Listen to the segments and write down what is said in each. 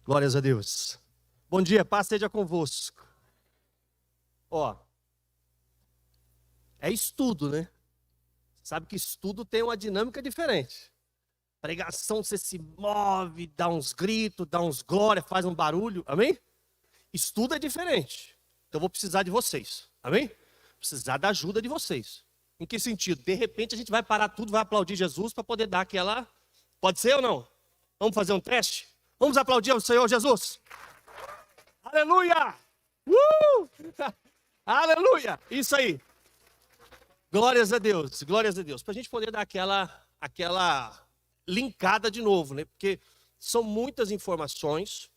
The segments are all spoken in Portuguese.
Glórias a Deus. Bom dia, paz seja convosco. É estudo, né? Sabe que estudo tem uma dinâmica diferente. Pregação, você se move, dá uns gritos, dá uns glória, faz um barulho, amém? Estudo é diferente. Então eu vou precisar de vocês, amém? Precisar da ajuda de vocês. Em que sentido? De repente a gente vai parar tudo, vai aplaudir Jesus para poder dar aquela... Pode ser ou não? Vamos fazer um teste? Vamos aplaudir o Senhor Jesus? Aleluia! Aleluia! Isso aí. Glórias a Deus, glórias a Deus. Para a gente poder dar aquela linkada de novo, né? Porque são muitas informações.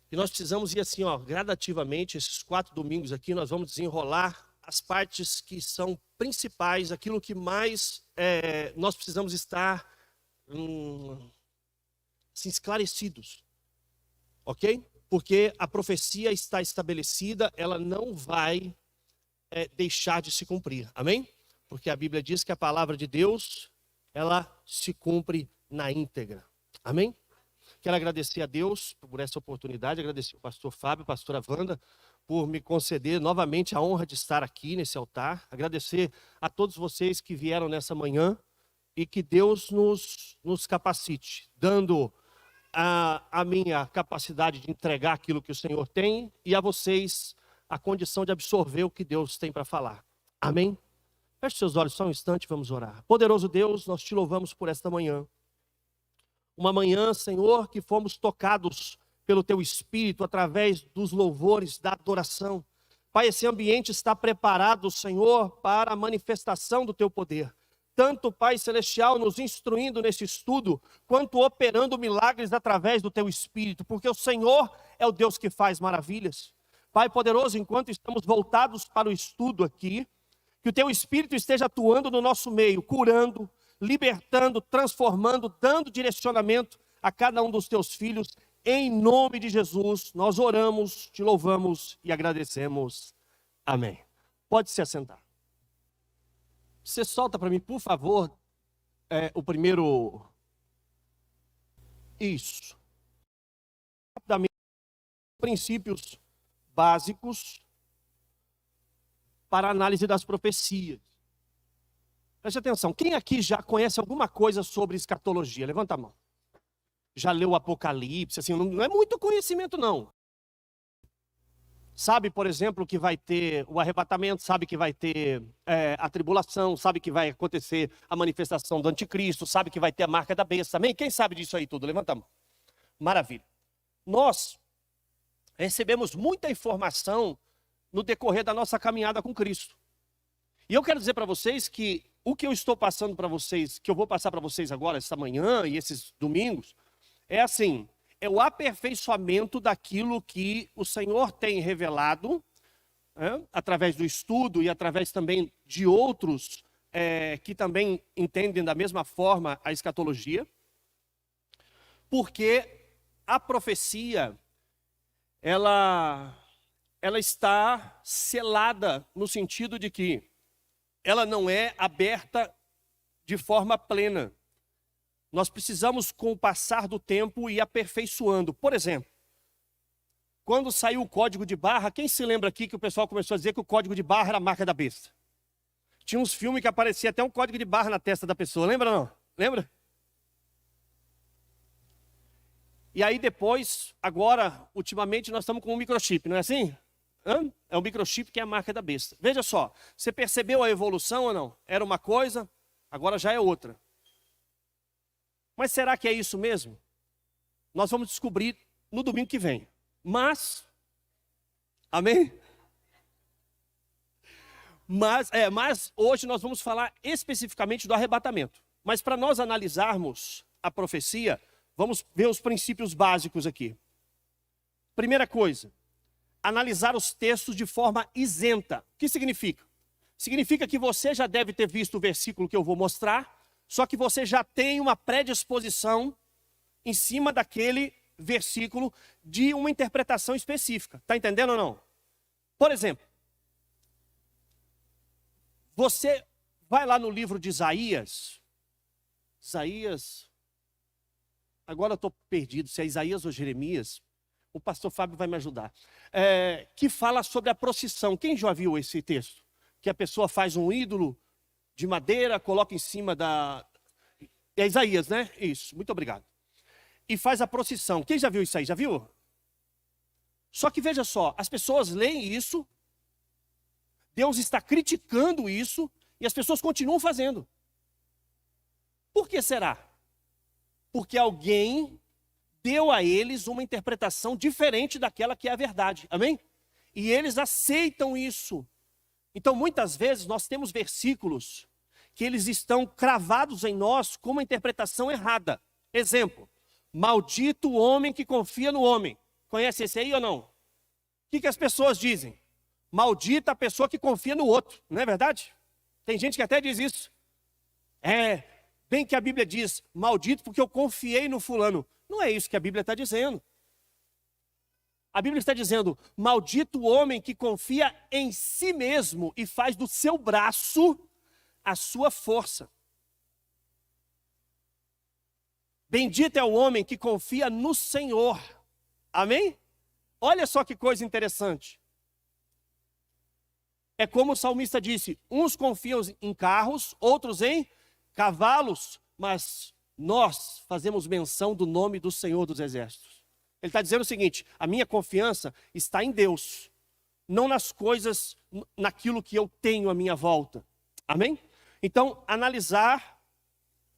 E nós precisamos ir assim, gradativamente, esses 4 domingos aqui, nós vamos desenrolar as partes que são principais, aquilo que mais nós precisamos estar assim, esclarecidos. Ok? Porque a profecia está estabelecida, ela não vai deixar de se cumprir. Amém? Porque a Bíblia diz que a palavra de Deus, ela se cumpre na íntegra. Amém? Quero agradecer a Deus por essa oportunidade, agradecer ao pastor Fábio, a pastora Wanda, por me conceder novamente a honra de estar aqui nesse altar. Agradecer a todos vocês que vieram nessa manhã e que Deus nos capacite, dando a minha capacidade de entregar aquilo que o Senhor tem e a vocês a condição de absorver o que Deus tem para falar. Amém? Feche seus olhos só um instante, vamos orar. Poderoso Deus, nós te louvamos por esta manhã. Uma manhã, Senhor, que fomos tocados pelo Teu Espírito através dos louvores, da adoração. Pai, esse ambiente está preparado, Senhor, para a manifestação do Teu poder. Tanto, Pai Celestial, nos instruindo nesse estudo, quanto operando milagres através do Teu Espírito, porque o Senhor é o Deus que faz maravilhas. Pai poderoso, enquanto estamos voltados para o estudo aqui, que o Teu Espírito esteja atuando no nosso meio, curando, libertando, transformando, dando direcionamento a cada um dos Teus filhos. Em nome de Jesus, nós oramos, te louvamos e agradecemos. Amém. Pode se assentar. Você solta para mim, por favor, o primeiro... Isso. Rapidamente, princípios básicos para a análise das profecias. Preste atenção, quem aqui já conhece alguma coisa sobre escatologia? Levanta a mão. Já leu o Apocalipse, assim, não é muito conhecimento não. Sabe, por exemplo, que vai ter o arrebatamento, sabe que vai ter a tribulação, sabe que vai acontecer a manifestação do anticristo, sabe que vai ter a marca da besta, amém? Quem sabe disso aí tudo? Levanta a mão. Maravilha. Nós recebemos muita informação no decorrer da nossa caminhada com Cristo. E eu quero dizer para vocês que o que eu estou passando para vocês, que eu vou passar para vocês agora, esta manhã e esses domingos, é assim, é o aperfeiçoamento daquilo que o Senhor tem revelado, através do estudo e através também de outros que também entendem da mesma forma a escatologia, porque a profecia, ela está selada no sentido de que ela não é aberta de forma plena. Nós precisamos, com o passar do tempo, ir aperfeiçoando. Por exemplo, quando saiu o código de barra, quem se lembra aqui que o pessoal começou a dizer que o código de barra era a marca da besta? Tinha uns filmes que aparecia até um código de barra na testa da pessoa, lembra ou não? Lembra? E aí depois, agora, ultimamente, nós estamos com um microchip, não é assim? É o microchip que é a marca da besta. Veja só, você percebeu a evolução ou não? Era uma coisa, agora já é outra. Mas será que é isso mesmo? Nós vamos descobrir no domingo que vem. Mas, amém? Mas hoje nós vamos falar especificamente do arrebatamento. Mas para nós analisarmos a profecia, vamos ver os princípios básicos aqui. Primeira coisa, analisar os textos de forma isenta. O que significa? Significa que você já deve ter visto o versículo que eu vou mostrar, só que você já tem uma predisposição em cima daquele versículo de uma interpretação específica. Está entendendo ou não? Por exemplo, você vai lá no livro de Isaías. agora eu estou perdido, se é Isaías ou Jeremias, o pastor Fábio vai me ajudar, que fala sobre a procissão. Quem já viu esse texto? Que a pessoa faz um ídolo de madeira, coloca em cima da... É Isaías, né? Isso, muito obrigado. E faz a procissão. Quem já viu isso aí? Já viu? Só que veja só, as pessoas leem isso, Deus está criticando isso, e as pessoas continuam fazendo. Por que será? Porque alguém deu a eles uma interpretação diferente daquela que é a verdade. Amém? E eles aceitam isso. Então, muitas vezes, nós temos versículos que eles estão cravados em nós com uma interpretação errada. Exemplo, maldito o homem que confia no homem. Conhece esse aí ou não? O que as pessoas dizem? Maldita a pessoa que confia no outro. Não é verdade? Tem gente que até diz isso. Bem que a Bíblia diz, maldito porque eu confiei no fulano. Não é isso que a Bíblia está dizendo. A Bíblia está dizendo, maldito o homem que confia em si mesmo e faz do seu braço a sua força. Bendito é o homem que confia no Senhor. Amém? Olha só que coisa interessante. É como o salmista disse, uns confiam em carros, outros em cavalos, mas nós fazemos menção do nome do Senhor dos Exércitos. Ele está dizendo o seguinte, a minha confiança está em Deus, não nas coisas, naquilo que eu tenho à minha volta. Amém? Então,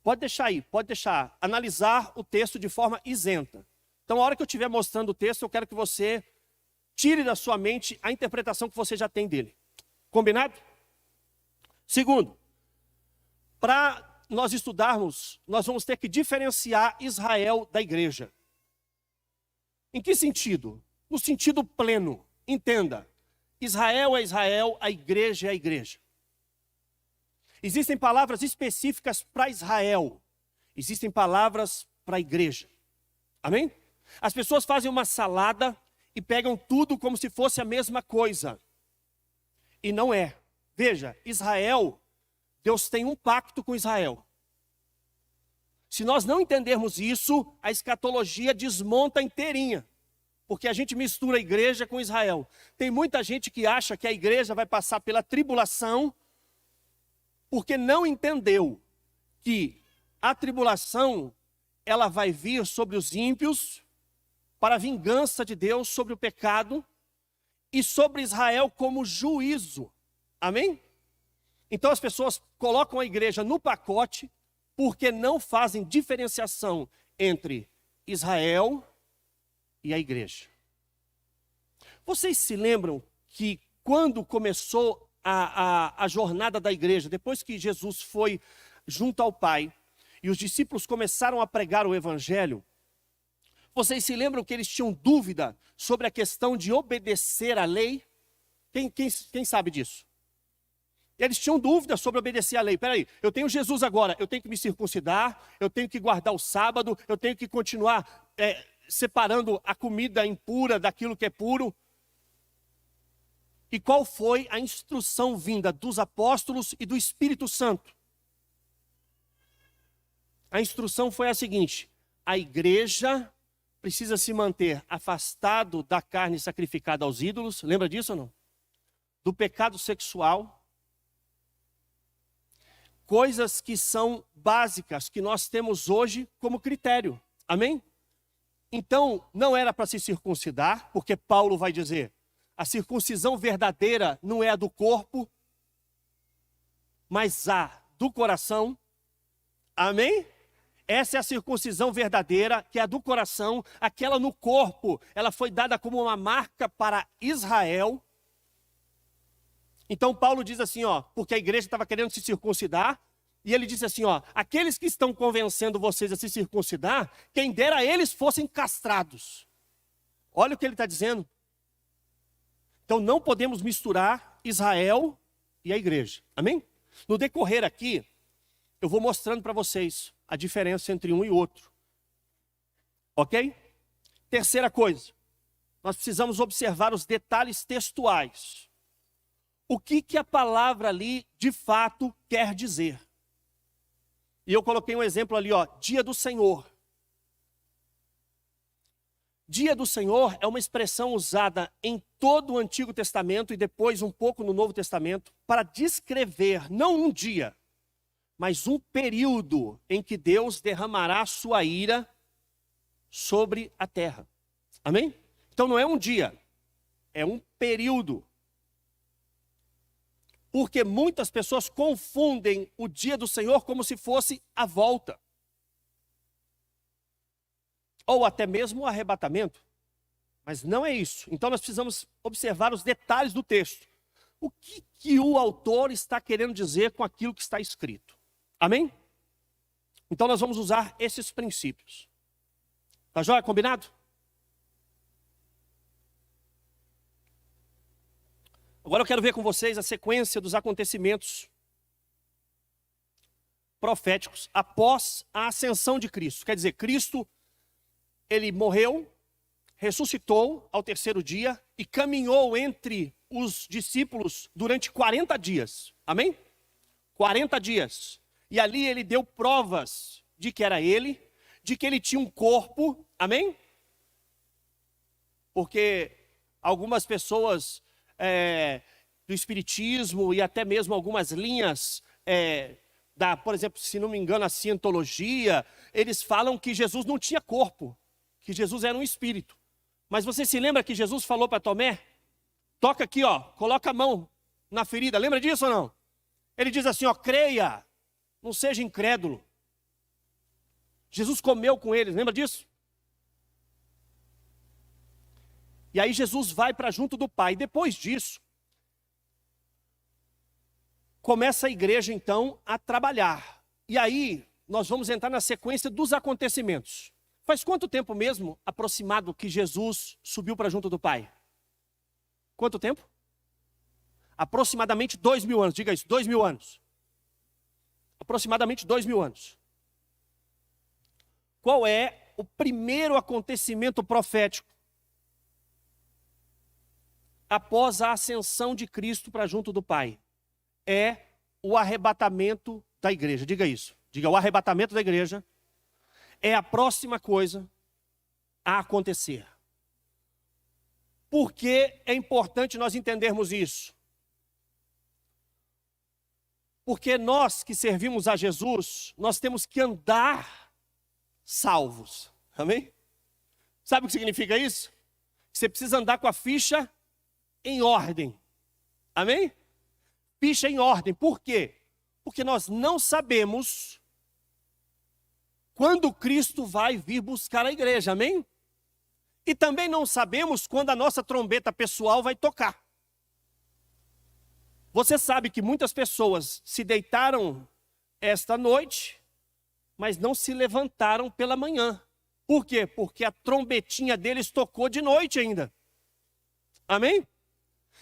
pode deixar, analisar o texto de forma isenta. Então, a hora que eu estiver mostrando o texto, eu quero que você tire da sua mente a interpretação que você já tem dele. Combinado? Segundo, para nós estudarmos, nós vamos ter que diferenciar Israel da igreja. Em que sentido? No sentido pleno. Entenda, Israel é Israel, a igreja é a igreja. Existem palavras específicas para Israel. Existem palavras para a igreja. Amém? As pessoas fazem uma salada e pegam tudo como se fosse a mesma coisa. E não é. Veja, Israel, Deus tem um pacto com Israel. Se nós não entendermos isso, a escatologia desmonta inteirinha. Porque a gente mistura a igreja com Israel. Tem muita gente que acha que a igreja vai passar pela tribulação, porque não entendeu que a tribulação, ela vai vir sobre os ímpios, para a vingança de Deus sobre o pecado, e sobre Israel como juízo. Amém? Então as pessoas colocam a igreja no pacote, porque não fazem diferenciação entre Israel e a igreja. Vocês se lembram que quando começou a jornada da igreja, depois que Jesus foi junto ao Pai, e os discípulos começaram a pregar o evangelho, vocês se lembram que eles tinham dúvida sobre a questão de obedecer à lei? Quem sabe disso? Eles tinham dúvida sobre obedecer à lei. Peraí, eu tenho Jesus agora, eu tenho que me circuncidar, eu tenho que guardar o sábado, eu tenho que continuar separando a comida impura daquilo que é puro. E qual foi a instrução vinda dos apóstolos e do Espírito Santo? A instrução foi a seguinte: a igreja precisa se manter afastado da carne sacrificada aos ídolos. Lembra disso ou não? Do pecado sexual. Coisas que são básicas, que nós temos hoje como critério. Amém? Então, não era para se circuncidar, porque Paulo vai dizer, a circuncisão verdadeira não é a do corpo, mas a do coração. Amém? Essa é a circuncisão verdadeira, que é a do coração. Aquela no corpo, ela foi dada como uma marca para Israel. Então Paulo diz assim, porque a igreja estava querendo se circuncidar, e ele disse assim, aqueles que estão convencendo vocês a se circuncidar, quem dera eles fossem castrados. Olha o que ele está dizendo. Então não podemos misturar Israel e a igreja. Amém? No decorrer aqui, eu vou mostrando para vocês a diferença entre um e outro. Ok? Terceira coisa, nós precisamos observar os detalhes textuais. O que a palavra ali, de fato, quer dizer. E eu coloquei um exemplo ali, dia do Senhor. Dia do Senhor é uma expressão usada em todo o Antigo Testamento e depois um pouco no Novo Testamento para descrever não um dia, mas um período em que Deus derramará sua ira sobre a terra. Amém? Então não é um dia, é um período. Porque muitas pessoas confundem o dia do Senhor como se fosse a volta. Ou até mesmo o arrebatamento. Mas não é isso. Então nós precisamos observar os detalhes do texto. O que o autor está querendo dizer com aquilo que está escrito. Amém? Então nós vamos usar esses princípios. Tá joia? Combinado? Agora eu quero ver com vocês a sequência dos acontecimentos proféticos após a ascensão de Cristo. Quer dizer, Cristo, ele morreu, ressuscitou ao terceiro dia e caminhou entre os discípulos durante 40 dias. Amém? 40 dias. E ali ele deu provas de que era ele, de que ele tinha um corpo. Amém? Porque algumas pessoas do espiritismo e até mesmo algumas linhas por exemplo, se não me engano, a cientologia, eles falam que Jesus não tinha corpo, que Jesus era um espírito. Mas você se lembra que Jesus falou para Tomé? Toca aqui, ó, coloca a mão na ferida. Lembra disso ou não? Ele diz assim, ó, creia, não seja incrédulo. Jesus comeu com eles, lembra disso? E aí Jesus vai para junto do Pai. Depois disso, começa a igreja então a trabalhar. E aí nós vamos entrar na sequência dos acontecimentos. Faz quanto tempo mesmo, aproximado, que Jesus subiu para junto do Pai? Quanto tempo? Aproximadamente 2000 anos, diga isso, 2000 anos. Aproximadamente 2000 anos. Qual é o primeiro acontecimento profético após a ascensão de Cristo para junto do Pai? É o arrebatamento da igreja. Diga isso. Diga, o arrebatamento da igreja é a próxima coisa a acontecer. Por que é importante nós entendermos isso? Porque nós que servimos a Jesus, nós temos que andar salvos. Amém? Sabe o que significa isso? Você precisa andar com a ficha em ordem. Amém? Ficha em ordem. Por quê? Porque nós não sabemos quando Cristo vai vir buscar a igreja. Amém? E também não sabemos quando a nossa trombeta pessoal vai tocar. Você sabe que muitas pessoas se deitaram esta noite, mas não se levantaram pela manhã. Por quê? Porque a trombetinha deles tocou de noite ainda. Amém?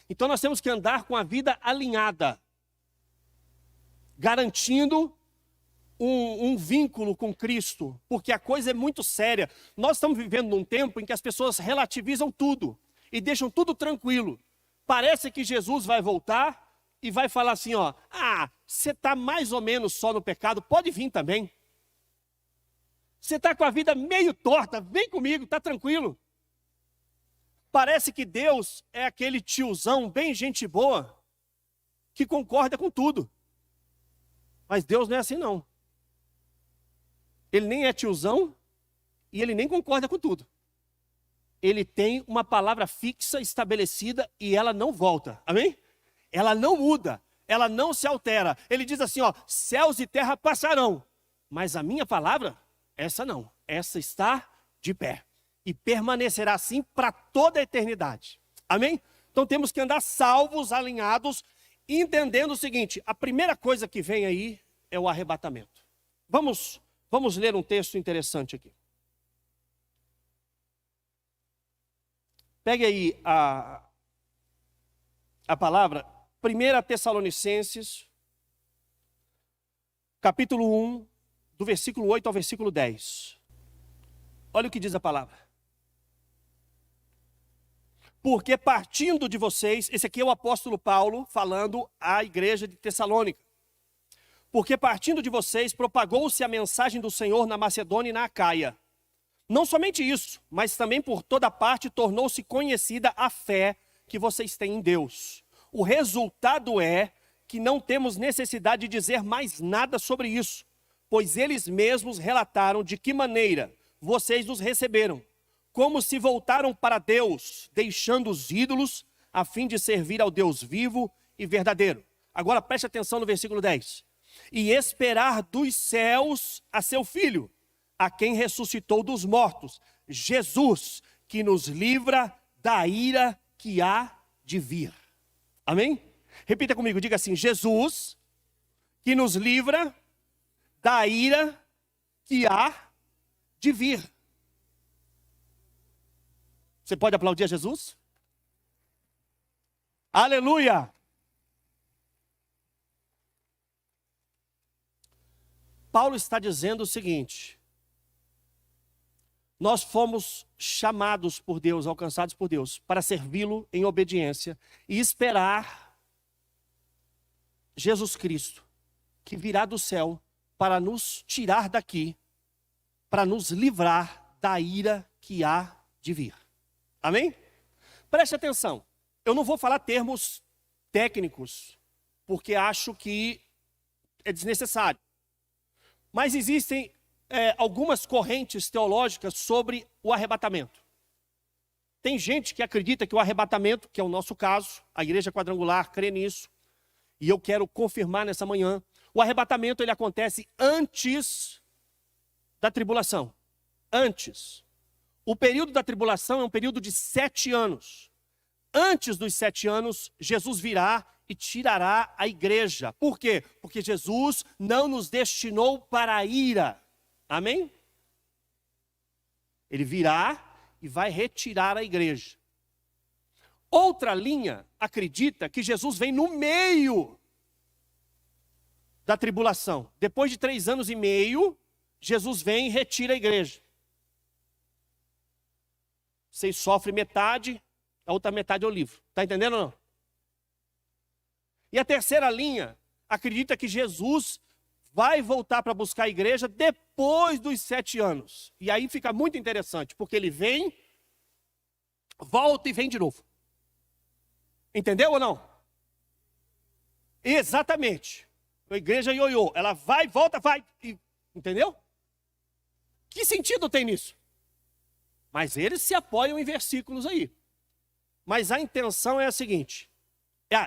Então nós temos que andar com a vida alinhada, garantindo um vínculo com Cristo, porque a coisa é muito séria. Nós estamos vivendo num tempo em que as pessoas relativizam tudo e deixam tudo tranquilo. Parece que Jesus vai voltar e vai falar assim, ó, você está mais ou menos só no pecado, pode vir também. Você está com a vida meio torta, vem comigo, está tranquilo. Parece que Deus é aquele tiozão bem gente boa, que concorda com tudo. Mas Deus não é assim não. Ele nem é tiozão e ele nem concorda com tudo. Ele tem uma palavra fixa, estabelecida e ela não volta. Amém? Ela não muda, ela não se altera. Ele diz assim, ó, céus e terra passarão, mas a minha palavra, essa não. Essa está de pé e permanecerá assim para toda a eternidade. Amém? Então temos que andar salvos, alinhados, entendendo o seguinte, a primeira coisa que vem aí é o arrebatamento. Vamos ler um texto interessante aqui. Pegue aí a palavra, 1 Tessalonicenses, capítulo 1, do versículo 8 ao versículo 10. Olha o que diz a palavra. Porque partindo de vocês, esse aqui é o apóstolo Paulo falando à igreja de Tessalônica. Porque partindo de vocês, propagou-se a mensagem do Senhor na Macedônia e na Acaia. Não somente isso, mas também por toda parte tornou-se conhecida a fé que vocês têm em Deus. O resultado é que não temos necessidade de dizer mais nada sobre isso, pois eles mesmos relataram de que maneira vocês nos receberam, como se voltaram para Deus, deixando os ídolos, a fim de servir ao Deus vivo e verdadeiro. Agora preste atenção no versículo 10. E esperar dos céus a seu Filho, a quem ressuscitou dos mortos, Jesus, que nos livra da ira que há de vir. Amém? Repita comigo, diga assim: Jesus, que nos livra da ira que há de vir. Você pode aplaudir a Jesus? Aleluia! Paulo está dizendo o seguinte: nós fomos chamados por Deus, alcançados por Deus, para servi-lo em obediência e esperar Jesus Cristo, que virá do céu para nos tirar daqui, para nos livrar da ira que há de vir. Amém? Preste atenção, eu não vou falar termos técnicos, porque acho que é desnecessário. Mas existem algumas correntes teológicas sobre o arrebatamento. Tem gente que acredita que o arrebatamento, que é o nosso caso, a Igreja Quadrangular crê nisso, e eu quero confirmar nessa manhã, o arrebatamento ele acontece antes da tribulação. Antes. O período da tribulação é um período de 7 anos. Antes dos 7 anos, Jesus virá e tirará a igreja. Por quê? Porque Jesus não nos destinou para a ira. Amém? Ele virá e vai retirar a igreja. Outra linha acredita que Jesus vem no meio da tribulação. Depois de 3 anos e meio, Jesus vem e retira a igreja. Vocês sofrem metade, a outra metade é o livro. Está entendendo ou não? E a terceira linha acredita que Jesus vai voltar para buscar a igreja depois dos 7 anos. E aí fica muito interessante, porque ele vem, volta e vem de novo. Entendeu ou não? Exatamente. A igreja ioiô, ela vai, volta, vai. Entendeu? Que sentido tem nisso? Mas eles se apoiam em versículos aí. Mas a intenção é a seguinte.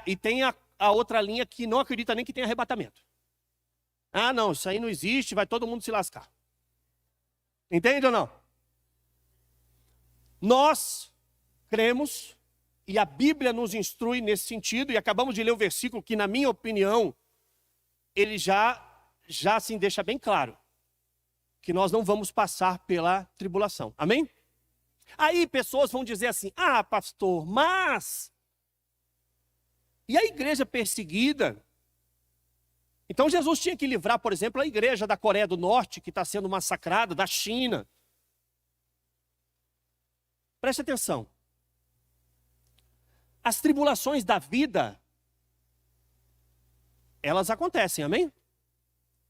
E tem a outra linha que não acredita nem que tem arrebatamento. Ah, não, isso aí não existe, vai todo mundo se lascar. Entende ou não? Nós cremos, e a Bíblia nos instrui nesse sentido, e acabamos de ler um versículo que, na minha opinião, ele já assim deixa bem claro que nós não vamos passar pela tribulação. Amém? Aí pessoas vão dizer assim: ah, pastor, mas... E a igreja perseguida? Então Jesus tinha que livrar, por exemplo, a igreja da Coreia do Norte, que está sendo massacrada, da China. Preste atenção. As tribulações da vida, elas acontecem, amém?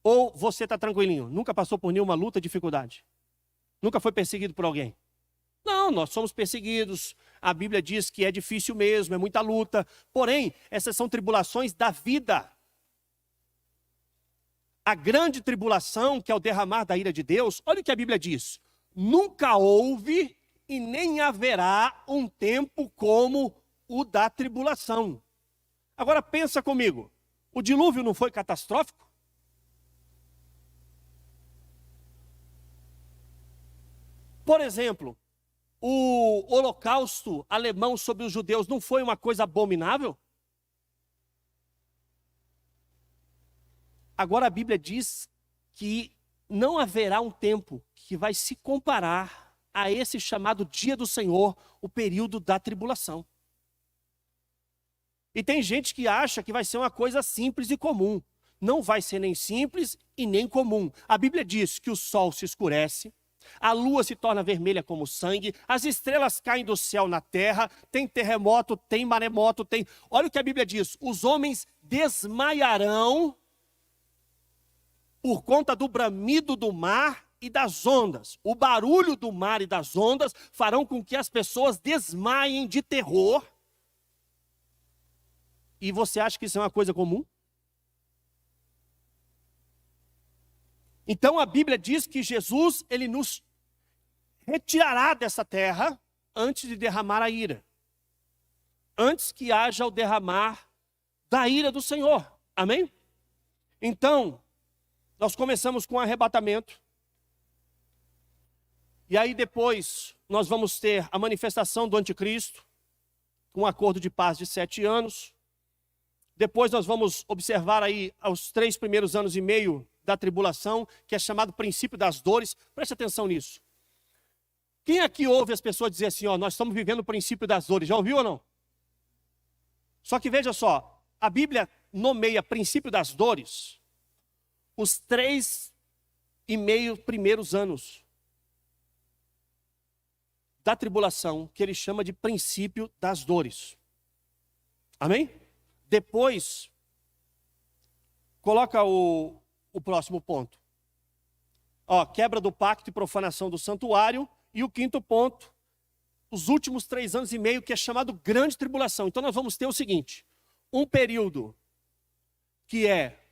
Ou você está tranquilinho? Nunca passou por nenhuma luta, dificuldade? Nunca foi perseguido por alguém? Não, nós somos perseguidos. A Bíblia diz que é difícil mesmo, é muita luta. Porém, essas são tribulações da vida. A grande tribulação, que é o derramar da ira de Deus, olha o que a Bíblia diz: nunca houve e nem haverá um tempo como o da tribulação. Agora pensa comigo, o dilúvio não foi catastrófico? Por exemplo, o holocausto alemão sobre os judeus não foi uma coisa abominável? Agora a Bíblia diz que não haverá um tempo que vai se comparar a esse chamado dia do Senhor, o período da tribulação. E tem gente que acha que vai ser uma coisa simples e comum. Não vai ser nem simples e nem comum. A Bíblia diz que o sol se escurece, a lua se torna vermelha como sangue, as estrelas caem do céu na terra, tem terremoto, tem maremoto, tem... Olha o que a Bíblia diz: os homens desmaiarão por conta do bramido do mar e das ondas. O barulho do mar e das ondas farão com que as pessoas desmaiem de terror. E você acha que isso é uma coisa comum? Então a Bíblia diz que Jesus, ele nos retirará dessa terra antes de derramar a ira. Antes que haja o derramar da ira do Senhor. Amém? Então, nós começamos com o arrebatamento. E aí depois nós vamos ter a manifestação do anticristo, um acordo de paz de 7 anos. Depois nós vamos observar aí os 3 primeiros anos e meio da tribulação, que é chamado princípio das dores. Preste atenção nisso. Quem aqui ouve as pessoas dizer assim, ó, nós estamos vivendo o princípio das dores? Já ouviu ou não? Só que veja só, a Bíblia nomeia princípio das dores os 3,5 primeiros anos da tribulação, que ele chama de princípio das dores. Amém? Depois, coloca o próximo ponto. Ó, quebra do pacto e profanação do santuário. E o 5º ponto, os últimos 3 anos e meio, que é chamado grande tribulação. Então nós vamos ter o seguinte, um período que é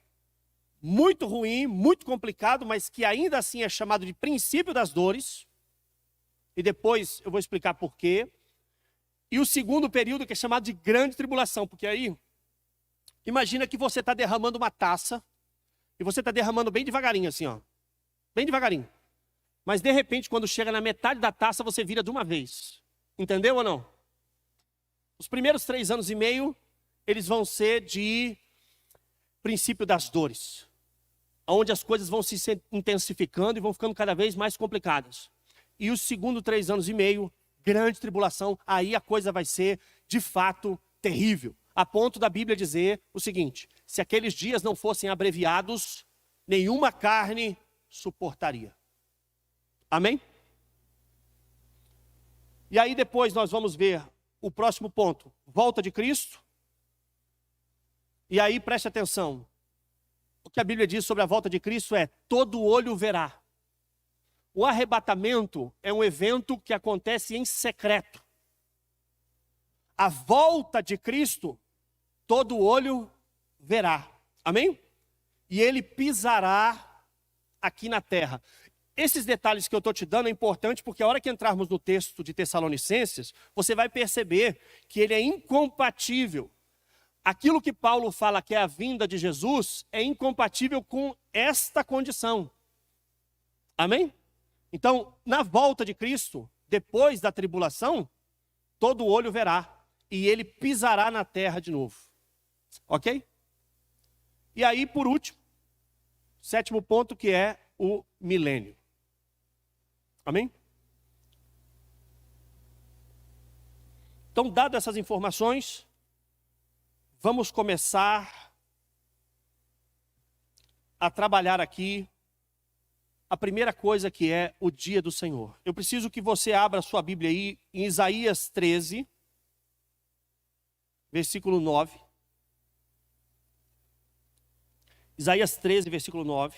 muito ruim, muito complicado, mas que ainda assim é chamado de princípio das dores. E depois eu vou explicar por quê. E o segundo período, que é chamado de grande tribulação, porque aí, imagina que você está derramando uma taça, e você está derramando bem devagarinho assim, ó. Bem devagarinho. Mas de repente, quando chega na metade da taça, você vira de uma vez. Entendeu ou não? Os primeiros 3 anos e meio, eles vão ser de princípio das dores. Onde as coisas vão se intensificando e vão ficando cada vez mais complicadas. E os segundos 3 anos e meio, grande tribulação, aí a coisa vai ser, de fato, terrível. A ponto da Bíblia dizer o seguinte, se aqueles dias não fossem abreviados, nenhuma carne suportaria. Amém? E aí depois nós vamos ver o próximo ponto, volta de Cristo. E aí preste atenção, o que a Bíblia diz sobre a volta de Cristo é, todo olho verá. O arrebatamento é um evento que acontece em secreto. A volta de Cristo, todo olho verá. Amém? E ele pisará aqui na terra. Esses detalhes que eu estou te dando é importante porque a hora que entrarmos no texto de Tessalonicenses, você vai perceber que ele é incompatível. Aquilo que Paulo fala que é a vinda de Jesus é incompatível com esta condição. Amém? Então, na volta de Cristo, depois da tribulação, todo olho verá e ele pisará na terra de novo. Ok? E aí, por último, 7º ponto, que é o milênio. Amém? Então, dadas essas informações, vamos começar a trabalhar aqui a primeira coisa, que é o dia do Senhor. Eu preciso que você abra a sua Bíblia aí em Isaías 13, versículo 9. Isaías 13, versículo 9.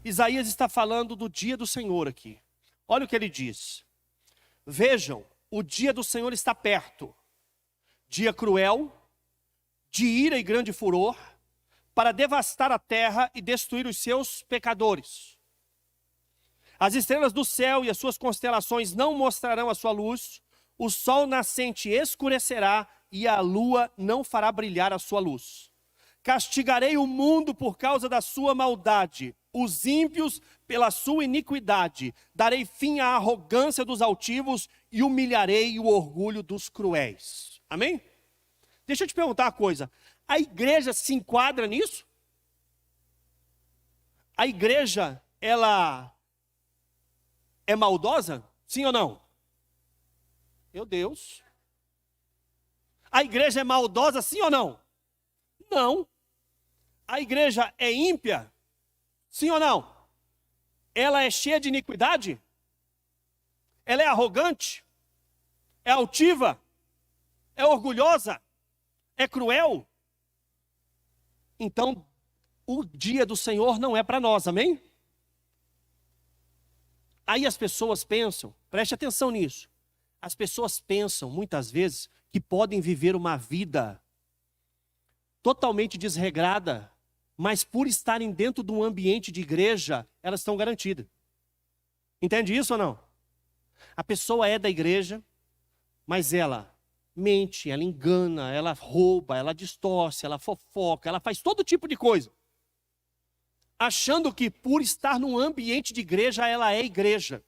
Isaías está falando do dia do Senhor aqui. Olha o que ele diz. Vejam, o dia do Senhor está perto. Dia cruel, de ira e grande furor, para devastar a terra e destruir os seus pecadores. As estrelas do céu e as suas constelações não mostrarão a sua luz, o sol nascente escurecerá e a lua não fará brilhar a sua luz. Castigarei o mundo por causa da sua maldade, os ímpios pela sua iniquidade. Darei fim à arrogância dos altivos e humilharei o orgulho dos cruéis. Amém? Deixa eu te perguntar uma coisa. A igreja se enquadra nisso? A igreja, ela é maldosa? Sim ou não? Meu Deus. A igreja é maldosa, sim ou não? Não. A igreja é ímpia? Sim ou não? Ela é cheia de iniquidade? Ela é arrogante? É altiva? É orgulhosa? É cruel? Então, o dia do Senhor não é para nós, amém? Aí as pessoas pensam, preste atenção nisso. As pessoas pensam, muitas vezes, que podem viver uma vida totalmente desregrada, mas por estarem dentro de um ambiente de igreja, elas estão garantidas. Entende isso ou não? A pessoa é da igreja, mas ela mente, ela engana, ela rouba, ela distorce, ela fofoca, ela faz todo tipo de coisa. Achando que por estar num ambiente de igreja, ela é igreja.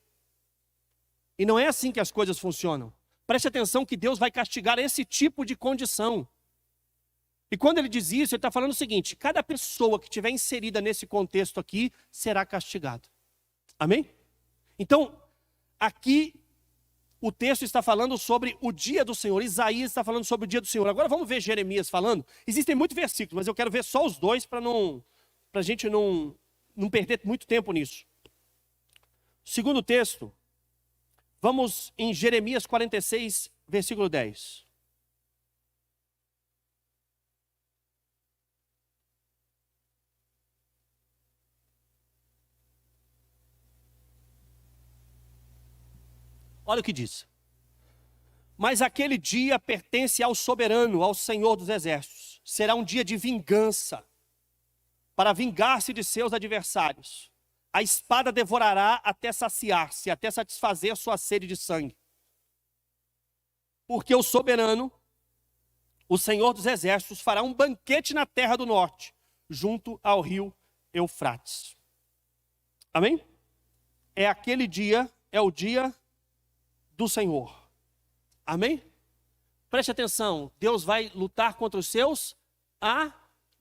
E não é assim que as coisas funcionam. Preste atenção que Deus vai castigar esse tipo de condição. E quando ele diz isso, ele está falando o seguinte: cada pessoa que estiver inserida nesse contexto aqui será castigada. Amém? Então, aqui o texto está falando sobre o dia do Senhor. Isaías está falando sobre o dia do Senhor. Agora vamos ver Jeremias falando. Existem muitos versículos, mas eu quero ver só os dois para a gente não perder muito tempo nisso. Segundo texto, vamos em Jeremias 46, versículo 10. Olha o que diz. Mas aquele dia pertence ao soberano, ao Senhor dos exércitos. Será um dia de vingança, para vingar-se de seus adversários. A espada devorará até saciar-se, até satisfazer sua sede de sangue. Porque o soberano, o Senhor dos exércitos, fará um banquete na terra do norte, junto ao rio Eufrates. Amém? É aquele dia, é o dia do Senhor. Amém? Preste atenção, Deus vai lutar contra os seus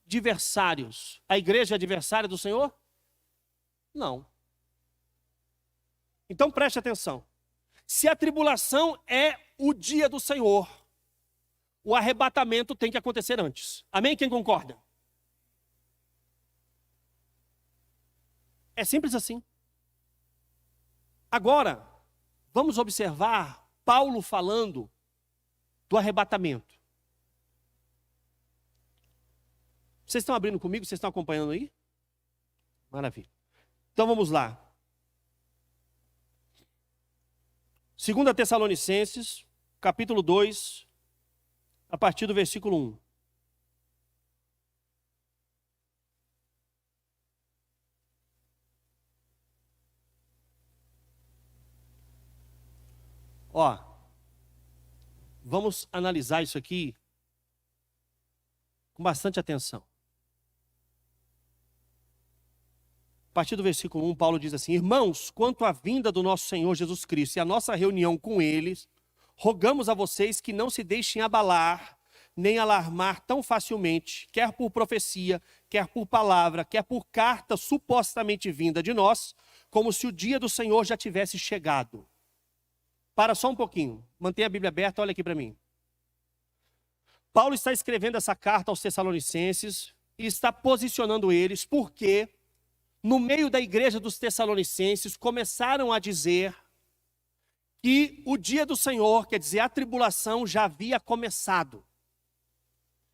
adversários. A igreja é adversária do Senhor? Não. Então preste atenção. Se a tribulação é o dia do Senhor, o arrebatamento tem que acontecer antes. Amém? Quem concorda? É simples assim. Agora, vamos observar Paulo falando do arrebatamento. Vocês estão abrindo comigo? Vocês estão acompanhando aí? Maravilha. Então vamos lá. 2 Tessalonicenses, capítulo 2, a partir do versículo 1. Ó, vamos analisar isso aqui com bastante atenção. A partir do versículo 1, Paulo diz assim: irmãos, quanto à vinda do nosso Senhor Jesus Cristo e a nossa reunião com eles, rogamos a vocês que não se deixem abalar, nem alarmar tão facilmente, quer por profecia, quer por palavra, quer por carta supostamente vinda de nós, como se o dia do Senhor já tivesse chegado. Para só um pouquinho, mantenha a Bíblia aberta, olha aqui para mim. Paulo está escrevendo essa carta aos Tessalonicenses e está posicionando eles porque no meio da igreja dos Tessalonicenses começaram a dizer que o dia do Senhor, quer dizer, a tribulação já havia começado.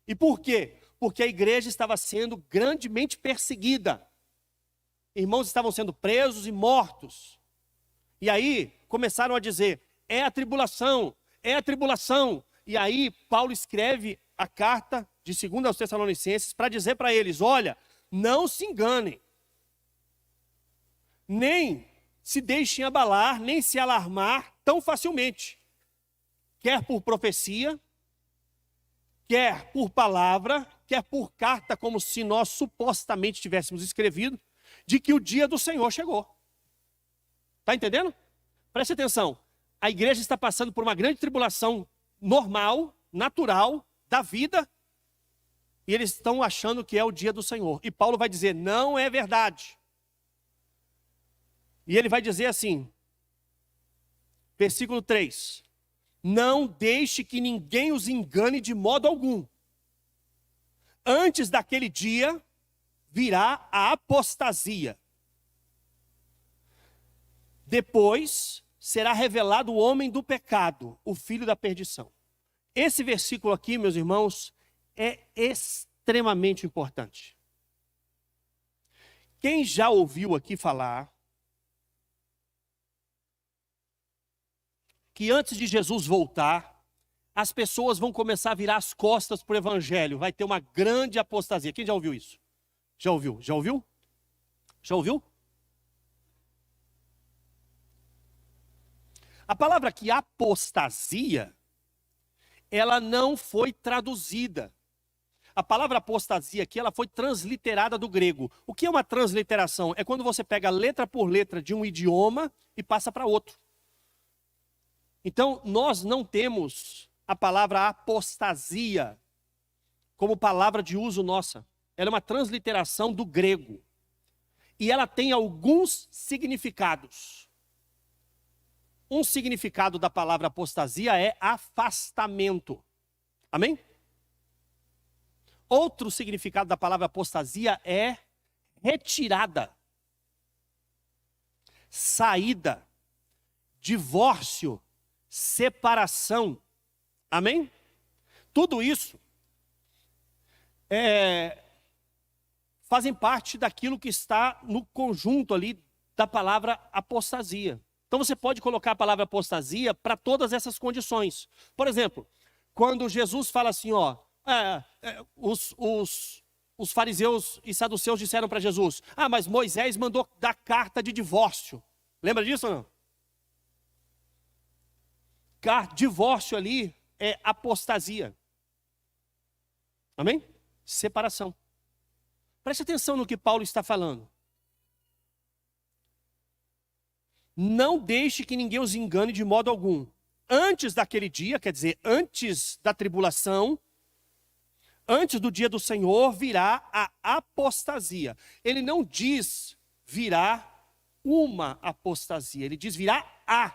E por quê? Porque a igreja estava sendo grandemente perseguida. Irmãos estavam sendo presos e mortos. E aí começaram a dizer: é a tribulação, é a tribulação. E aí Paulo escreve a carta de 2 aos Tessalonicenses para dizer para eles: olha, não se enganem, nem se deixem abalar, nem se alarmar tão facilmente, quer por profecia, quer por palavra, quer por carta, como se nós supostamente tivéssemos escrevido, de que o dia do Senhor chegou. Está entendendo? Preste atenção. A igreja está passando por uma grande tribulação normal, natural, da vida, e eles estão achando que é o dia do Senhor. E Paulo vai dizer: não é verdade. E ele vai dizer assim, versículo 3: Não deixe que ninguém os engane de modo algum. Antes daquele dia, virá a apostasia. Depois será revelado o homem do pecado, o filho da perdição. Esse versículo aqui, meus irmãos, é extremamente importante. Quem já ouviu aqui falar que antes de Jesus voltar, as pessoas vão começar a virar as costas para o evangelho, vai ter uma grande apostasia. Quem já ouviu isso? Já ouviu? Já ouviu? Já ouviu? A palavra aqui, apostasia, ela não foi traduzida. A palavra apostasia aqui, ela foi transliterada do grego. O que é uma transliteração? É quando você pega letra por letra de um idioma e passa para outro. Então, nós não temos a palavra apostasia como palavra de uso nossa. Ela é uma transliteração do grego. E ela tem alguns significados. Um significado da palavra apostasia é afastamento. Amém? Outro significado da palavra apostasia é retirada, saída, divórcio, separação. Amém? Tudo isso fazem parte daquilo que está no conjunto ali da palavra apostasia. Então você pode colocar a palavra apostasia para todas essas condições. Por exemplo, quando Jesus fala assim, os fariseus e saduceus disseram para Jesus, mas Moisés mandou dar carta de divórcio. Lembra disso ou não? Divórcio ali é apostasia. Amém? Separação. Preste atenção no que Paulo está falando. Não deixe que ninguém os engane de modo algum. Antes daquele dia, quer dizer, antes da tribulação, antes do dia do Senhor, virá a apostasia. Ele não diz virá uma apostasia, ele diz virá a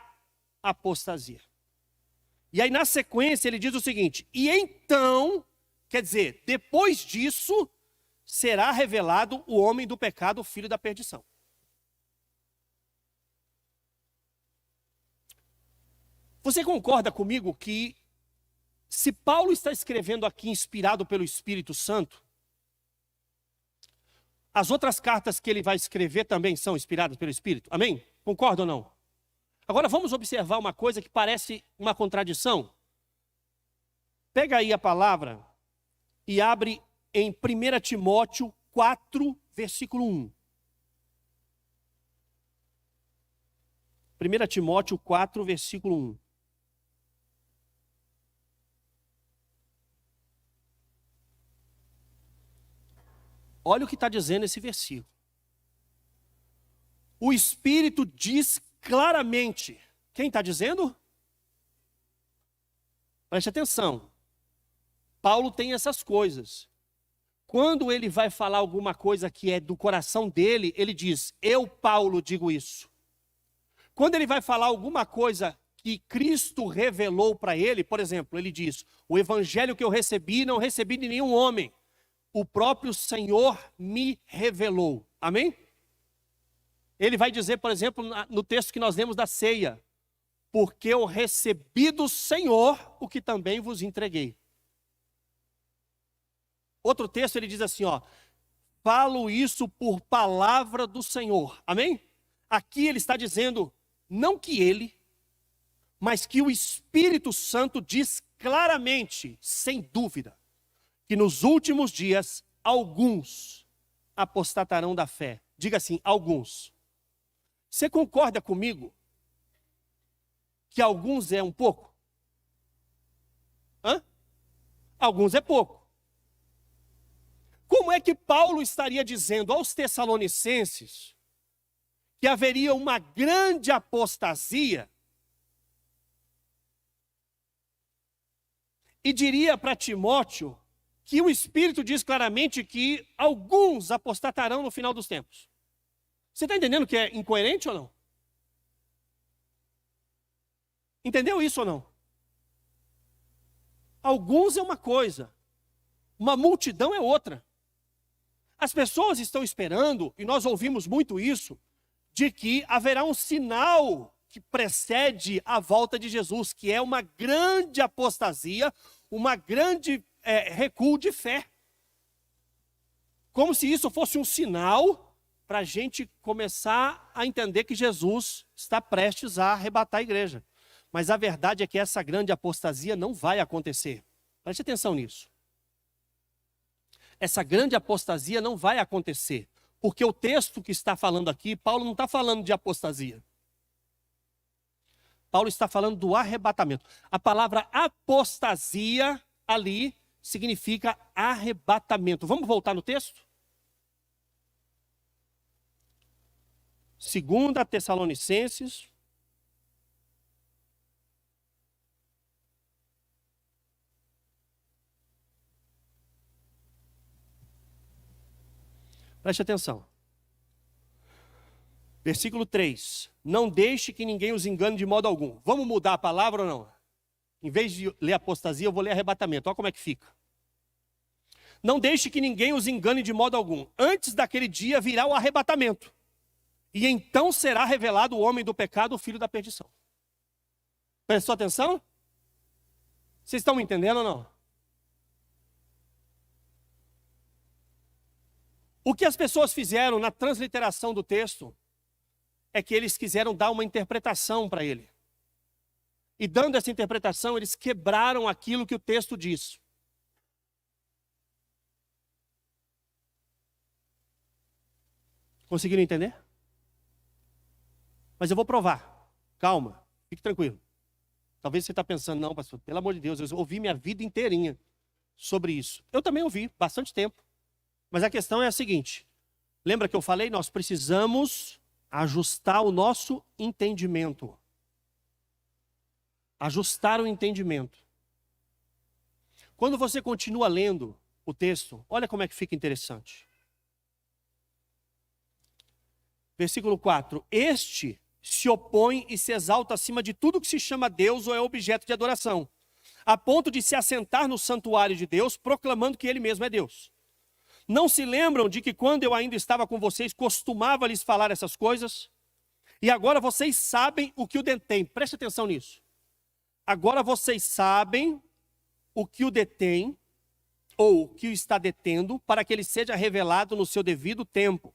apostasia. E aí na sequência ele diz o seguinte, e então, quer dizer, depois disso, será revelado o homem do pecado, o filho da perdição. Você concorda comigo que se Paulo está escrevendo aqui inspirado pelo Espírito Santo, as outras cartas que ele vai escrever também são inspiradas pelo Espírito? Amém? Concorda ou não? Agora vamos observar uma coisa que parece uma contradição. Pega aí a palavra e abre em 1 Timóteo 4, versículo 1. 1 Timóteo 4, versículo 1. Olha o que está dizendo esse versículo. O Espírito diz claramente. Quem está dizendo? Preste atenção. Paulo tem essas coisas. Quando ele vai falar alguma coisa que é do coração dele, ele diz, eu, Paulo, digo isso. Quando ele vai falar alguma coisa que Cristo revelou para ele, por exemplo, ele diz, o evangelho que eu recebi, não recebi de nenhum homem. O próprio Senhor me revelou. Amém? Ele vai dizer, por exemplo, no texto que nós lemos da ceia, porque eu recebi do Senhor o que também vos entreguei. Outro texto ele diz assim, falo isso por palavra do Senhor. Amém? Aqui ele está dizendo, não que ele, mas que o Espírito Santo diz claramente, sem dúvida, que nos últimos dias, alguns apostatarão da fé. Diga assim, alguns. Você concorda comigo que alguns é um pouco? Alguns é pouco. Como é que Paulo estaria dizendo aos Tessalonicenses que haveria uma grande apostasia e diria para Timóteo que o Espírito diz claramente que alguns apostatarão no final dos tempos? Você está entendendo que é incoerente ou não? Entendeu isso ou não? Alguns é uma coisa, uma multidão é outra. As pessoas estão esperando, e nós ouvimos muito isso, de que haverá um sinal que precede a volta de Jesus, que é uma grande apostasia, uma grande recuo de fé. Como se isso fosse um sinal para a gente começar a entender que Jesus está prestes a arrebatar a igreja. Mas a verdade é que essa grande apostasia não vai acontecer. Preste atenção nisso. Essa grande apostasia não vai acontecer. Porque o texto que está falando aqui, Paulo não está falando de apostasia. Paulo está falando do arrebatamento. A palavra apostasia ali significa arrebatamento. Vamos voltar no texto? 2 Tessalonicenses. Preste atenção. Versículo 3. Não deixe que ninguém os engane de modo algum. Vamos mudar a palavra ou não? Em vez de ler apostasia, eu vou ler arrebatamento. Olha como é que fica. Não deixe que ninguém os engane de modo algum. Antes daquele dia virá o arrebatamento. E então será revelado o homem do pecado, o filho da perdição. Prestou atenção? Vocês estão me entendendo ou não? O que as pessoas fizeram na transliteração do texto é que eles quiseram dar uma interpretação para ele. E dando essa interpretação, eles quebraram aquilo que o texto diz. Conseguiram entender? Mas eu vou provar. Calma, fique tranquilo. Talvez você está pensando, não, pastor, pelo amor de Deus, eu ouvi minha vida inteirinha sobre isso. Eu também ouvi, bastante tempo. Mas a questão é a seguinte. Lembra que eu falei? Nós precisamos ajustar o nosso entendimento. Ajustar o entendimento. Quando você continua lendo o texto, olha como é que fica interessante. Versículo 4. Este se opõe e se exalta acima de tudo que se chama Deus ou é objeto de adoração, a ponto de se assentar no santuário de Deus, proclamando que ele mesmo é Deus. Não se lembram de que quando eu ainda estava com vocês, costumava lhes falar essas coisas? E agora vocês sabem o que o detém. Preste atenção nisso. Agora vocês sabem o que o detém, ou o que o está detendo, para que ele seja revelado no seu devido tempo.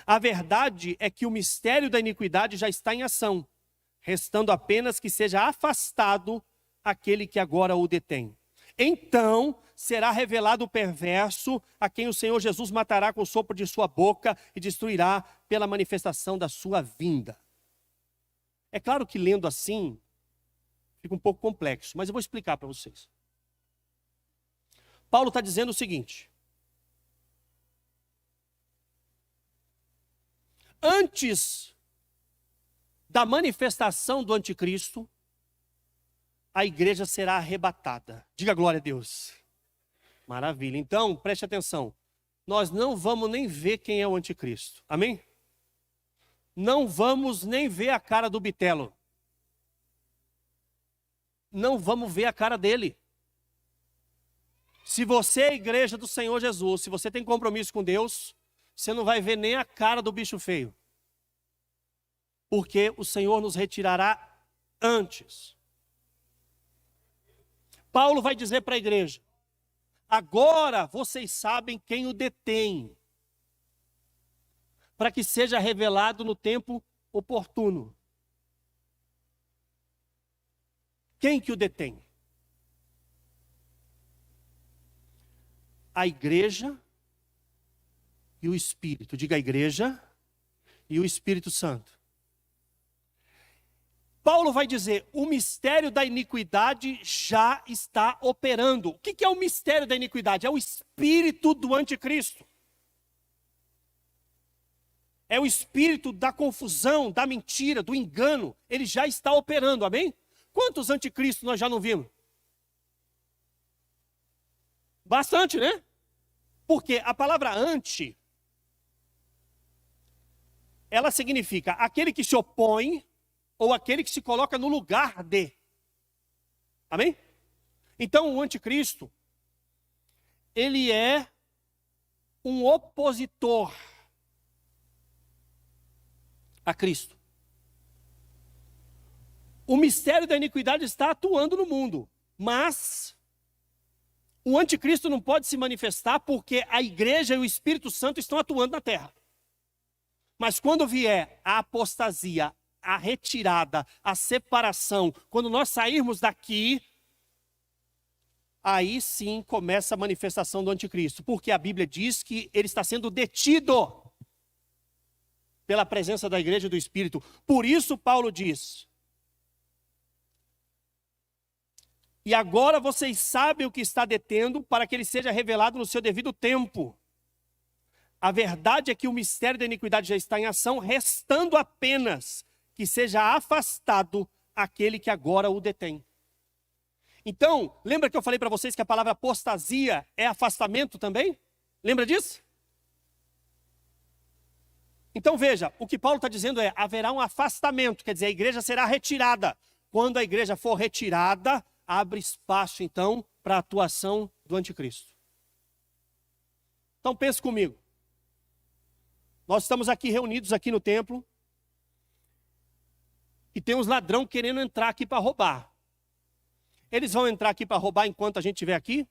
A verdade é que o mistério da iniquidade já está em ação, restando apenas que seja afastado aquele que agora o detém. Então será revelado o perverso, a quem o Senhor Jesus matará com o sopro de sua boca e destruirá pela manifestação da sua vinda. É claro que lendo assim, fica um pouco complexo, mas eu vou explicar para vocês. Paulo está dizendo o seguinte. Antes da manifestação do anticristo, a igreja será arrebatada. Diga glória a Deus. Maravilha. Então, preste atenção. Nós não vamos nem ver quem é o anticristo. Amém? Não vamos nem ver a cara do bitelo. Não vamos ver a cara dele. Se você é a igreja do Senhor Jesus, se você tem compromisso com Deus, você não vai ver nem a cara do bicho feio. Porque o Senhor nos retirará antes. Paulo vai dizer para a igreja, agora vocês sabem quem o detém, para que seja revelado no tempo oportuno. Quem que o detém? A igreja e o Espírito. Diga a igreja e o Espírito Santo. Paulo vai dizer, o mistério da iniquidade já está operando. O que é o mistério da iniquidade? É o espírito do anticristo. É o espírito da confusão, da mentira, do engano. Ele já está operando, amém? Quantos anticristos nós já não vimos? Bastante, né? Porque a palavra anti, ela significa aquele que se opõe, ou aquele que se coloca no lugar de. Amém? Então, o anticristo, ele é um opositor a Cristo. O mistério da iniquidade está atuando no mundo, mas o anticristo não pode se manifestar porque a igreja e o Espírito Santo estão atuando na terra. Mas quando vier a apostasia, a retirada, a separação, quando nós sairmos daqui, aí sim começa a manifestação do anticristo, porque a Bíblia diz que ele está sendo detido pela presença da igreja e do Espírito. Por isso Paulo diz: e agora vocês sabem o que está detendo, para que ele seja revelado no seu devido tempo. A verdade é que o mistério da iniquidade já está em ação, restando apenas que seja afastado aquele que agora o detém. Então, lembra que eu falei para vocês que a palavra apostasia é afastamento também? Lembra disso? Então veja, o que Paulo está dizendo é, haverá um afastamento, quer dizer, a igreja será retirada. Quando a igreja for retirada, abre espaço então para a atuação do anticristo. Então pense comigo. Nós estamos aqui reunidos aqui no templo e tem uns ladrão querendo entrar aqui para roubar. Eles vão entrar aqui para roubar enquanto a gente estiver aqui?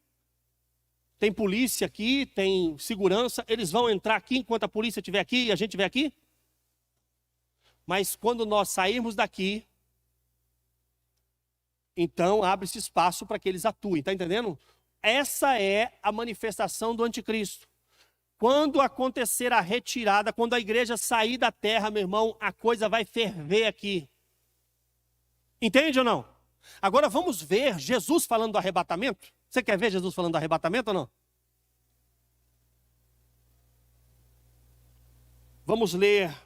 Tem polícia aqui, tem segurança, eles vão entrar aqui enquanto a polícia estiver aqui e a gente estiver aqui? Mas quando nós sairmos daqui, então abre-se espaço para que eles atuem, está entendendo? Essa é a manifestação do anticristo. Quando acontecer a retirada, quando a igreja sair da terra, meu irmão, a coisa vai ferver aqui. Entende ou não? Agora vamos ver Jesus falando do arrebatamento. Você quer ver Jesus falando do arrebatamento ou não? Vamos ler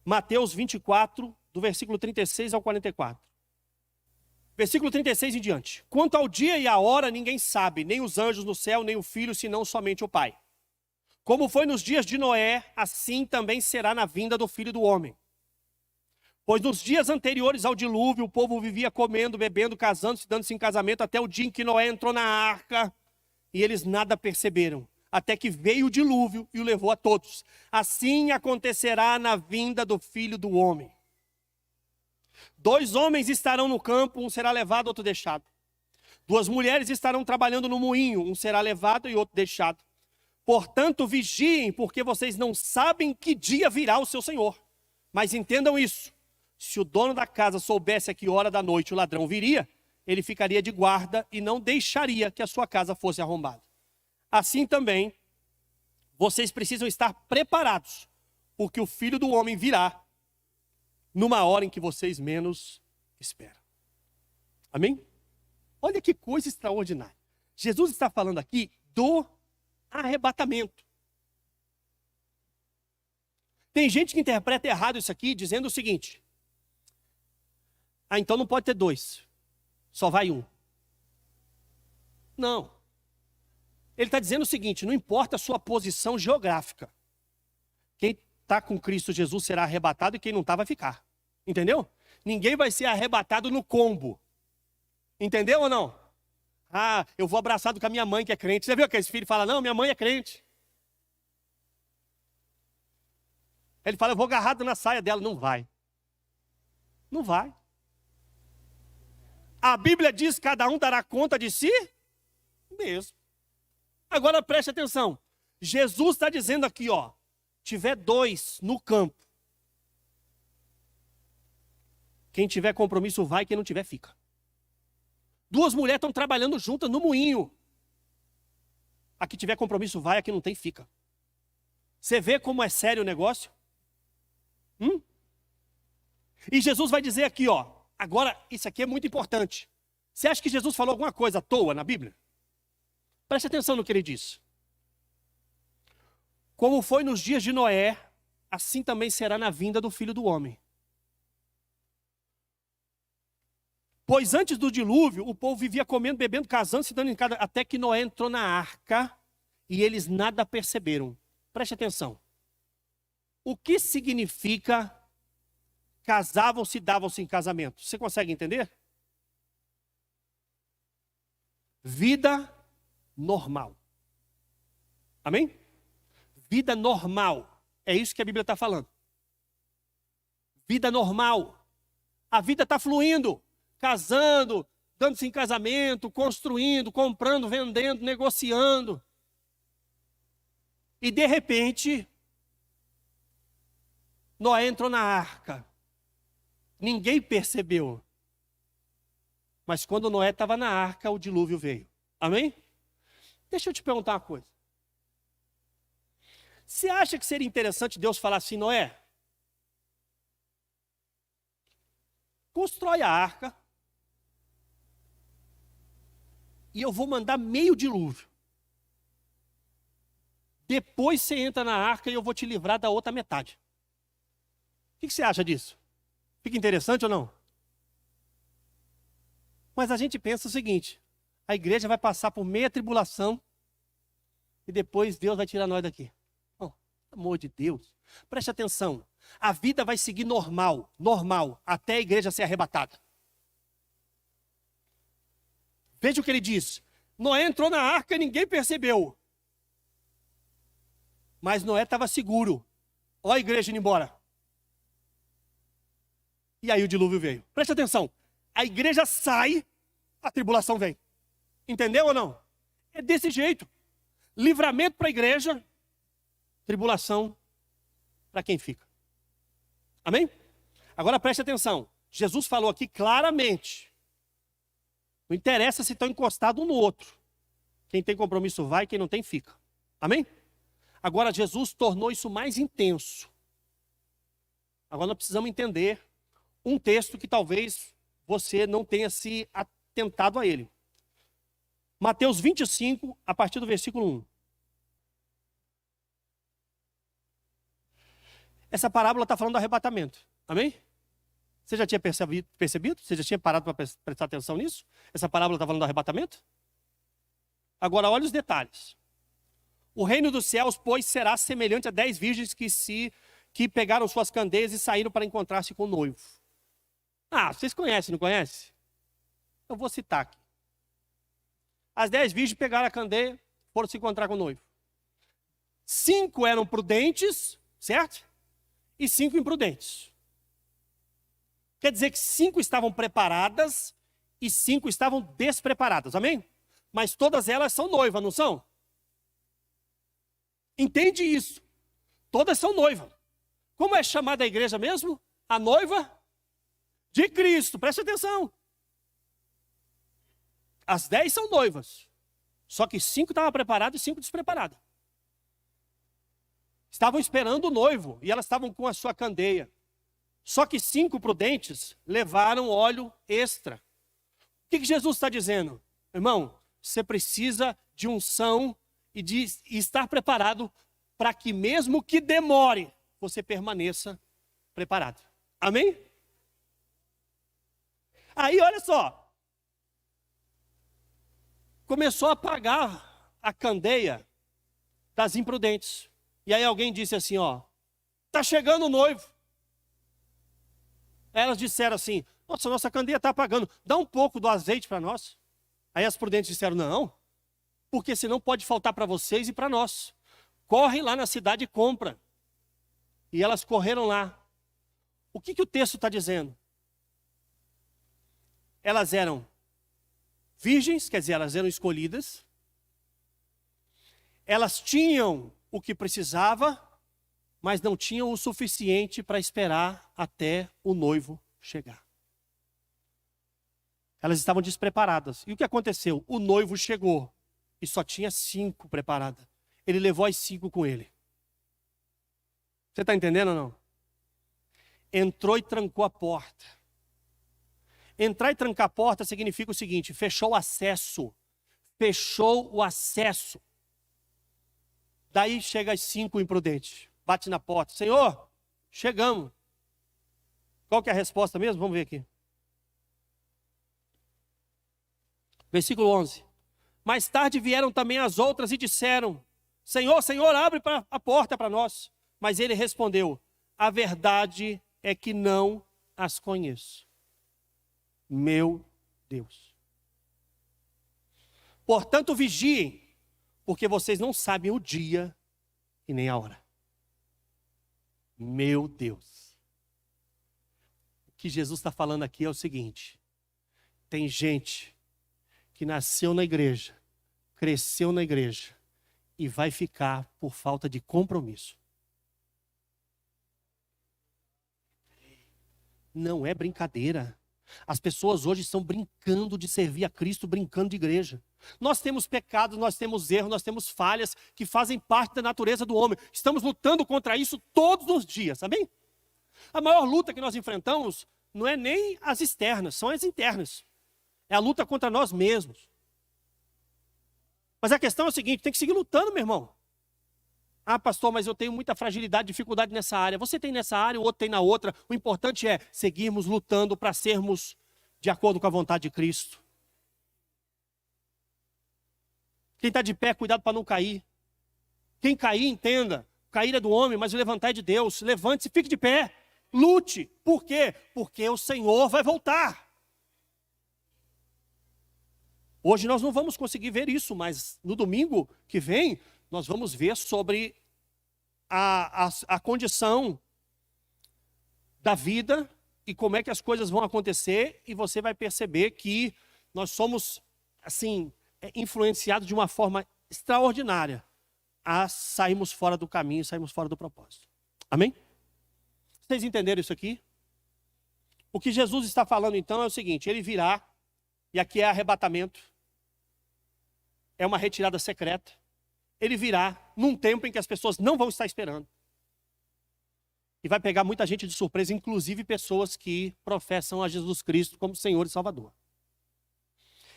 Mateus 24, do versículo 36 ao 44. Versículo 36 em diante. Quanto ao dia e à hora, ninguém sabe, nem os anjos no céu, nem o Filho, senão somente o Pai. Como foi nos dias de Noé, assim também será na vinda do Filho do Homem. Pois nos dias anteriores ao dilúvio, o povo vivia comendo, bebendo, casando-se, dando-se em casamento, até o dia em que Noé entrou na arca, e eles nada perceberam, até que veio o dilúvio e o levou a todos. Assim acontecerá na vinda do Filho do Homem. 2 homens estarão no campo, um será levado, outro deixado. 2 mulheres estarão trabalhando no moinho, um será levado e outro deixado. Portanto, vigiem, porque vocês não sabem que dia virá o seu Senhor. Mas entendam isso, se o dono da casa soubesse a que hora da noite o ladrão viria, ele ficaria de guarda e não deixaria que a sua casa fosse arrombada. Assim também, vocês precisam estar preparados, porque o Filho do Homem virá numa hora em que vocês menos esperam. Amém? Olha que coisa extraordinária. Jesus está falando aqui do arrebatamento. Tem gente que interpreta errado isso aqui, dizendo o seguinte: então não pode ter 2, só vai um. Não. Ele está dizendo o seguinte: não importa a sua posição geográfica. Quem está com Cristo Jesus será arrebatado e quem não está vai ficar. Entendeu? Ninguém vai ser arrebatado no combo. Entendeu ou não? Ah, eu vou abraçado com a minha mãe que é crente. Você viu que esse filho fala, não, minha mãe é crente. Ele fala, eu vou agarrado na saia dela. Não vai. Não vai. A Bíblia diz que cada um dará conta de si mesmo. Agora preste atenção. Jesus está dizendo aqui, ó, tiver 2 no campo. Quem tiver compromisso vai, quem não tiver fica. 2 mulheres estão trabalhando juntas no moinho. A que tiver compromisso vai, a que não tem fica. Você vê como é sério o negócio? E Jesus vai dizer aqui, ó, agora isso aqui é muito importante. Você acha que Jesus falou alguma coisa à toa na Bíblia? Preste atenção no que ele diz. Como foi nos dias de Noé, assim também será na vinda do Filho do Homem. Pois antes do dilúvio, o povo vivia comendo, bebendo, casando, se dando em casa, até que Noé entrou na arca e eles nada perceberam. Preste atenção. O que significa casavam-se e davam-se em casamento? Você consegue entender? Vida normal. Amém? Vida normal. É isso que a Bíblia está falando. Vida normal. A vida está fluindo, casando, dando-se em casamento, construindo, comprando, vendendo, negociando. E de repente, Noé entrou na arca. Ninguém percebeu. Mas quando Noé estava na arca, o dilúvio veio. Amém? Deixa eu te perguntar uma coisa. Você acha que seria interessante Deus falar assim, Noé? Constrói a arca e eu vou mandar meio dilúvio. Depois você entra na arca e eu vou te livrar da outra metade. O que você acha disso? Fica interessante ou não? Mas a gente pensa o seguinte, a igreja vai passar por meia tribulação e depois Deus vai tirar nós daqui. Oh, pelo amor de Deus, preste atenção. A vida vai seguir normal, até a igreja ser arrebatada. Veja o que ele diz. Noé entrou na arca e ninguém percebeu. Mas Noé estava seguro. Ó a igreja indo embora. E aí o dilúvio veio. Preste atenção. A igreja sai, a tribulação vem. Entendeu ou não? É desse jeito. Livramento para a igreja, tribulação para quem fica. Amém? Agora preste atenção. Jesus falou aqui claramente. Não interessa se estão encostados um no outro. Quem tem compromisso vai, quem não tem fica. Amém? Agora Jesus tornou isso mais intenso. Agora nós precisamos entender um texto que talvez você não tenha se atentado a ele. Mateus 25, a partir do versículo 1. Essa parábola está falando do arrebatamento. Amém? Você já tinha percebido? Você já tinha parado para prestar atenção nisso? Essa parábola está falando do arrebatamento? Agora, olha os detalhes. O reino dos céus, pois, será semelhante a 10 virgens que pegaram suas candeias e saíram para encontrar-se com o noivo. Ah, vocês conhecem, não conhecem? Eu vou citar aqui. As 10 virgens pegaram a candeia, foram se encontrar com o noivo. 5 eram prudentes, certo? E 5 imprudentes. Quer dizer que 5 estavam preparadas e 5 estavam despreparadas, amém? Mas todas elas são noivas, não são? Entende isso? Todas são noivas. Como é chamada a igreja mesmo? A noiva de Cristo. Preste atenção. As 10 são noivas. Só que 5 estavam preparadas e 5 despreparadas. Estavam esperando o noivo e elas estavam com a sua candeia. Só que 5 prudentes levaram óleo extra. O que Jesus está dizendo? Irmão, você precisa de unção e estar preparado para que mesmo que demore, você permaneça preparado. Amém? Aí, olha só. Começou a apagar a candeia das imprudentes. E aí alguém disse assim, ó, tá chegando o noivo. Elas disseram assim, nossa candeia está apagando, dá um pouco do azeite para nós. Aí as prudentes disseram, não, porque senão pode faltar para vocês e para nós. Corre lá na cidade e compra. E elas correram lá. O que o texto está dizendo? Elas eram virgens, quer dizer, elas eram escolhidas. Elas tinham o que precisava, mas não tinham o suficiente para esperar até o noivo chegar. Elas estavam despreparadas. E o que aconteceu? O noivo chegou e só tinha 5 preparadas. Ele levou as 5 com ele. Você está entendendo ou não? Entrou e trancou a porta. Entrar e trancar a porta significa o seguinte, fechou o acesso. Fechou o acesso. Daí chega as 5 imprudentes. Bate na porta. Senhor, chegamos. Qual que é a resposta mesmo? Vamos ver aqui. Versículo 11. Mais tarde vieram também as outras e disseram, Senhor, Senhor, abre a porta para nós. Mas ele respondeu, a verdade é que não as conheço. Meu Deus. Portanto, vigiem, porque vocês não sabem o dia e nem a hora. Meu Deus. O que Jesus está falando aqui é o seguinte: tem gente que nasceu na igreja, cresceu na igreja e vai ficar por falta de compromisso. Não é brincadeira. As pessoas hoje estão brincando de servir a Cristo, brincando de igreja. Nós temos pecados, nós temos erros, nós temos falhas que fazem parte da natureza do homem. Estamos lutando contra isso todos os dias, amém? A maior luta que nós enfrentamos não é nem as externas, são as internas. É a luta contra nós mesmos. Mas a questão é o seguinte: tem que seguir lutando, meu irmão. Ah, pastor, mas eu tenho muita fragilidade, dificuldade nessa área. Você tem nessa área, o outro tem na outra. O importante é seguirmos lutando para sermos de acordo com a vontade de Cristo. Quem está de pé, cuidado para não cair. Quem cair, entenda. Cair é do homem, mas o levantar é de Deus. Levante-se, fique de pé. Lute. Por quê? Porque o Senhor vai voltar. Hoje nós não vamos conseguir ver isso, mas no domingo que vem, nós vamos ver sobre a condição da vida e como é que as coisas vão acontecer, e você vai perceber que nós somos, assim, influenciados de uma forma extraordinária a sairmos fora do caminho, sairmos fora do propósito. Amém? Vocês entenderam isso aqui? O que Jesus está falando então é o seguinte: ele virá, e aqui é arrebatamento, é uma retirada secreta. Ele virá num tempo em que as pessoas não vão estar esperando. E vai pegar muita gente de surpresa, inclusive pessoas que professam a Jesus Cristo como Senhor e Salvador.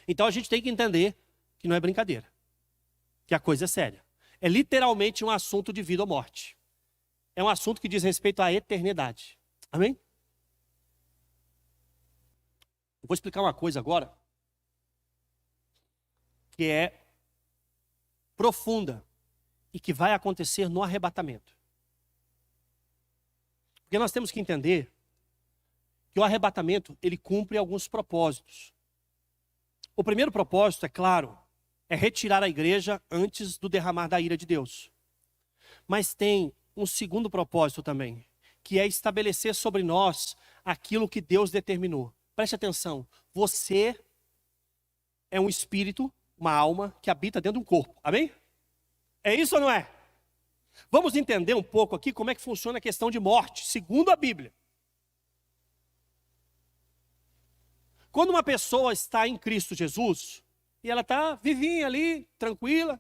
Então a gente tem que entender que não é brincadeira, que a coisa é séria. É literalmente um assunto de vida ou morte. É um assunto que diz respeito à eternidade. Amém? Eu vou explicar uma coisa agora que é profunda e que vai acontecer no arrebatamento. Porque nós temos que entender que o arrebatamento, ele cumpre alguns propósitos. O primeiro propósito, é claro, é retirar a igreja antes do derramar da ira de Deus. Mas tem um segundo propósito também, que é estabelecer sobre nós aquilo que Deus determinou. Preste atenção, você é um espírito, uma alma que habita dentro de um corpo, amém? É isso ou não é? Vamos entender um pouco aqui como é que funciona a questão de morte, segundo a Bíblia. Quando uma pessoa está em Cristo Jesus, e ela está vivinha ali, tranquila,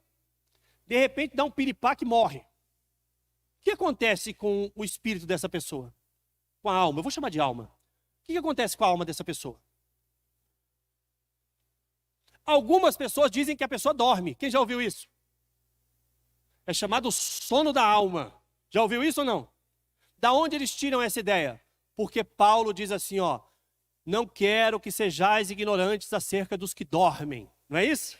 de repente dá um piripaque e morre. O que acontece com o espírito dessa pessoa? Com a alma, eu vou chamar de alma. O que acontece com a alma dessa pessoa? Algumas pessoas dizem que a pessoa dorme. Quem já ouviu isso? É chamado sono da alma. Já ouviu isso ou não? Da onde eles tiram essa ideia? Porque Paulo diz assim, ó: não quero que sejais ignorantes acerca dos que dormem. Não é isso?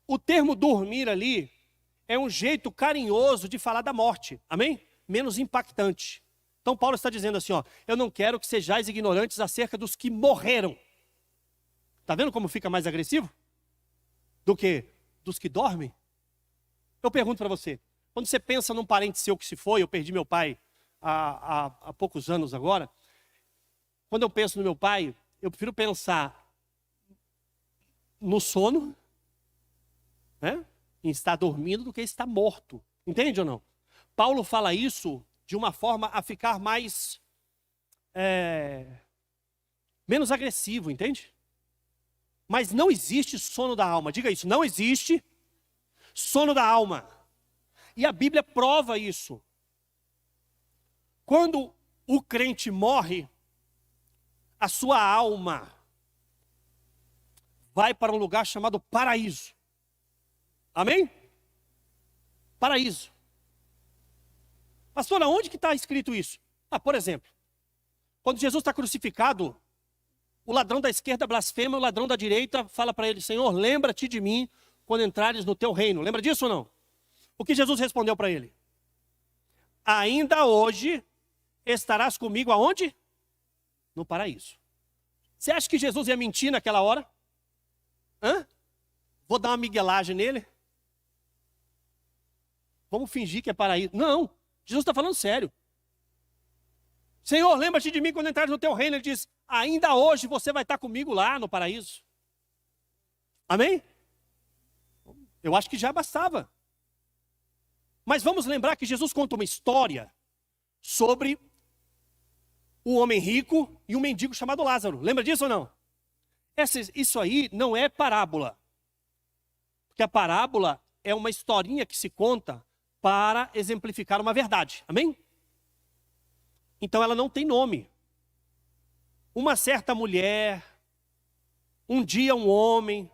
O termo dormir ali é um jeito carinhoso de falar da morte. Amém? Menos impactante. Então Paulo está dizendo assim, ó: eu não quero que sejais ignorantes acerca dos que morreram. Está vendo como fica mais agressivo? Do que dos que dormem? Eu pergunto para você, quando você pensa num parente seu que se foi, eu perdi meu pai há poucos anos agora. Quando eu penso no meu pai, eu prefiro pensar no sono, né, em estar dormindo, do que estar morto. Entende ou não? Paulo fala isso de uma forma a ficar mais, menos agressivo, entende? Mas não existe sono da alma. Diga isso, não existe sono da alma. E a Bíblia prova isso. Quando o crente morre, a sua alma vai para um lugar chamado paraíso. Amém? Paraíso. Pastor, aonde que está escrito isso? Por exemplo, quando Jesus está crucificado, o ladrão da esquerda blasfema, o ladrão da direita fala para ele: Senhor, lembra-te de mim quando entrares no teu reino. Lembra disso ou não? O que Jesus respondeu para ele? Ainda hoje estarás comigo aonde? No paraíso. Você acha que Jesus ia mentir naquela hora? Vou dar uma miguelagem nele? Vamos fingir que é paraíso. Não, Jesus está falando sério. Senhor, lembra-te de mim quando entrares no teu reino. Ele diz, ainda hoje você vai estar comigo lá no paraíso. Amém? Eu acho que já bastava. Mas vamos lembrar que Jesus conta uma história sobre um homem rico e um mendigo chamado Lázaro. Lembra disso ou não? Isso aí não é parábola. Porque a parábola é uma historinha que se conta para exemplificar uma verdade. Amém? Então ela não tem nome. Uma certa mulher, um dia um homem,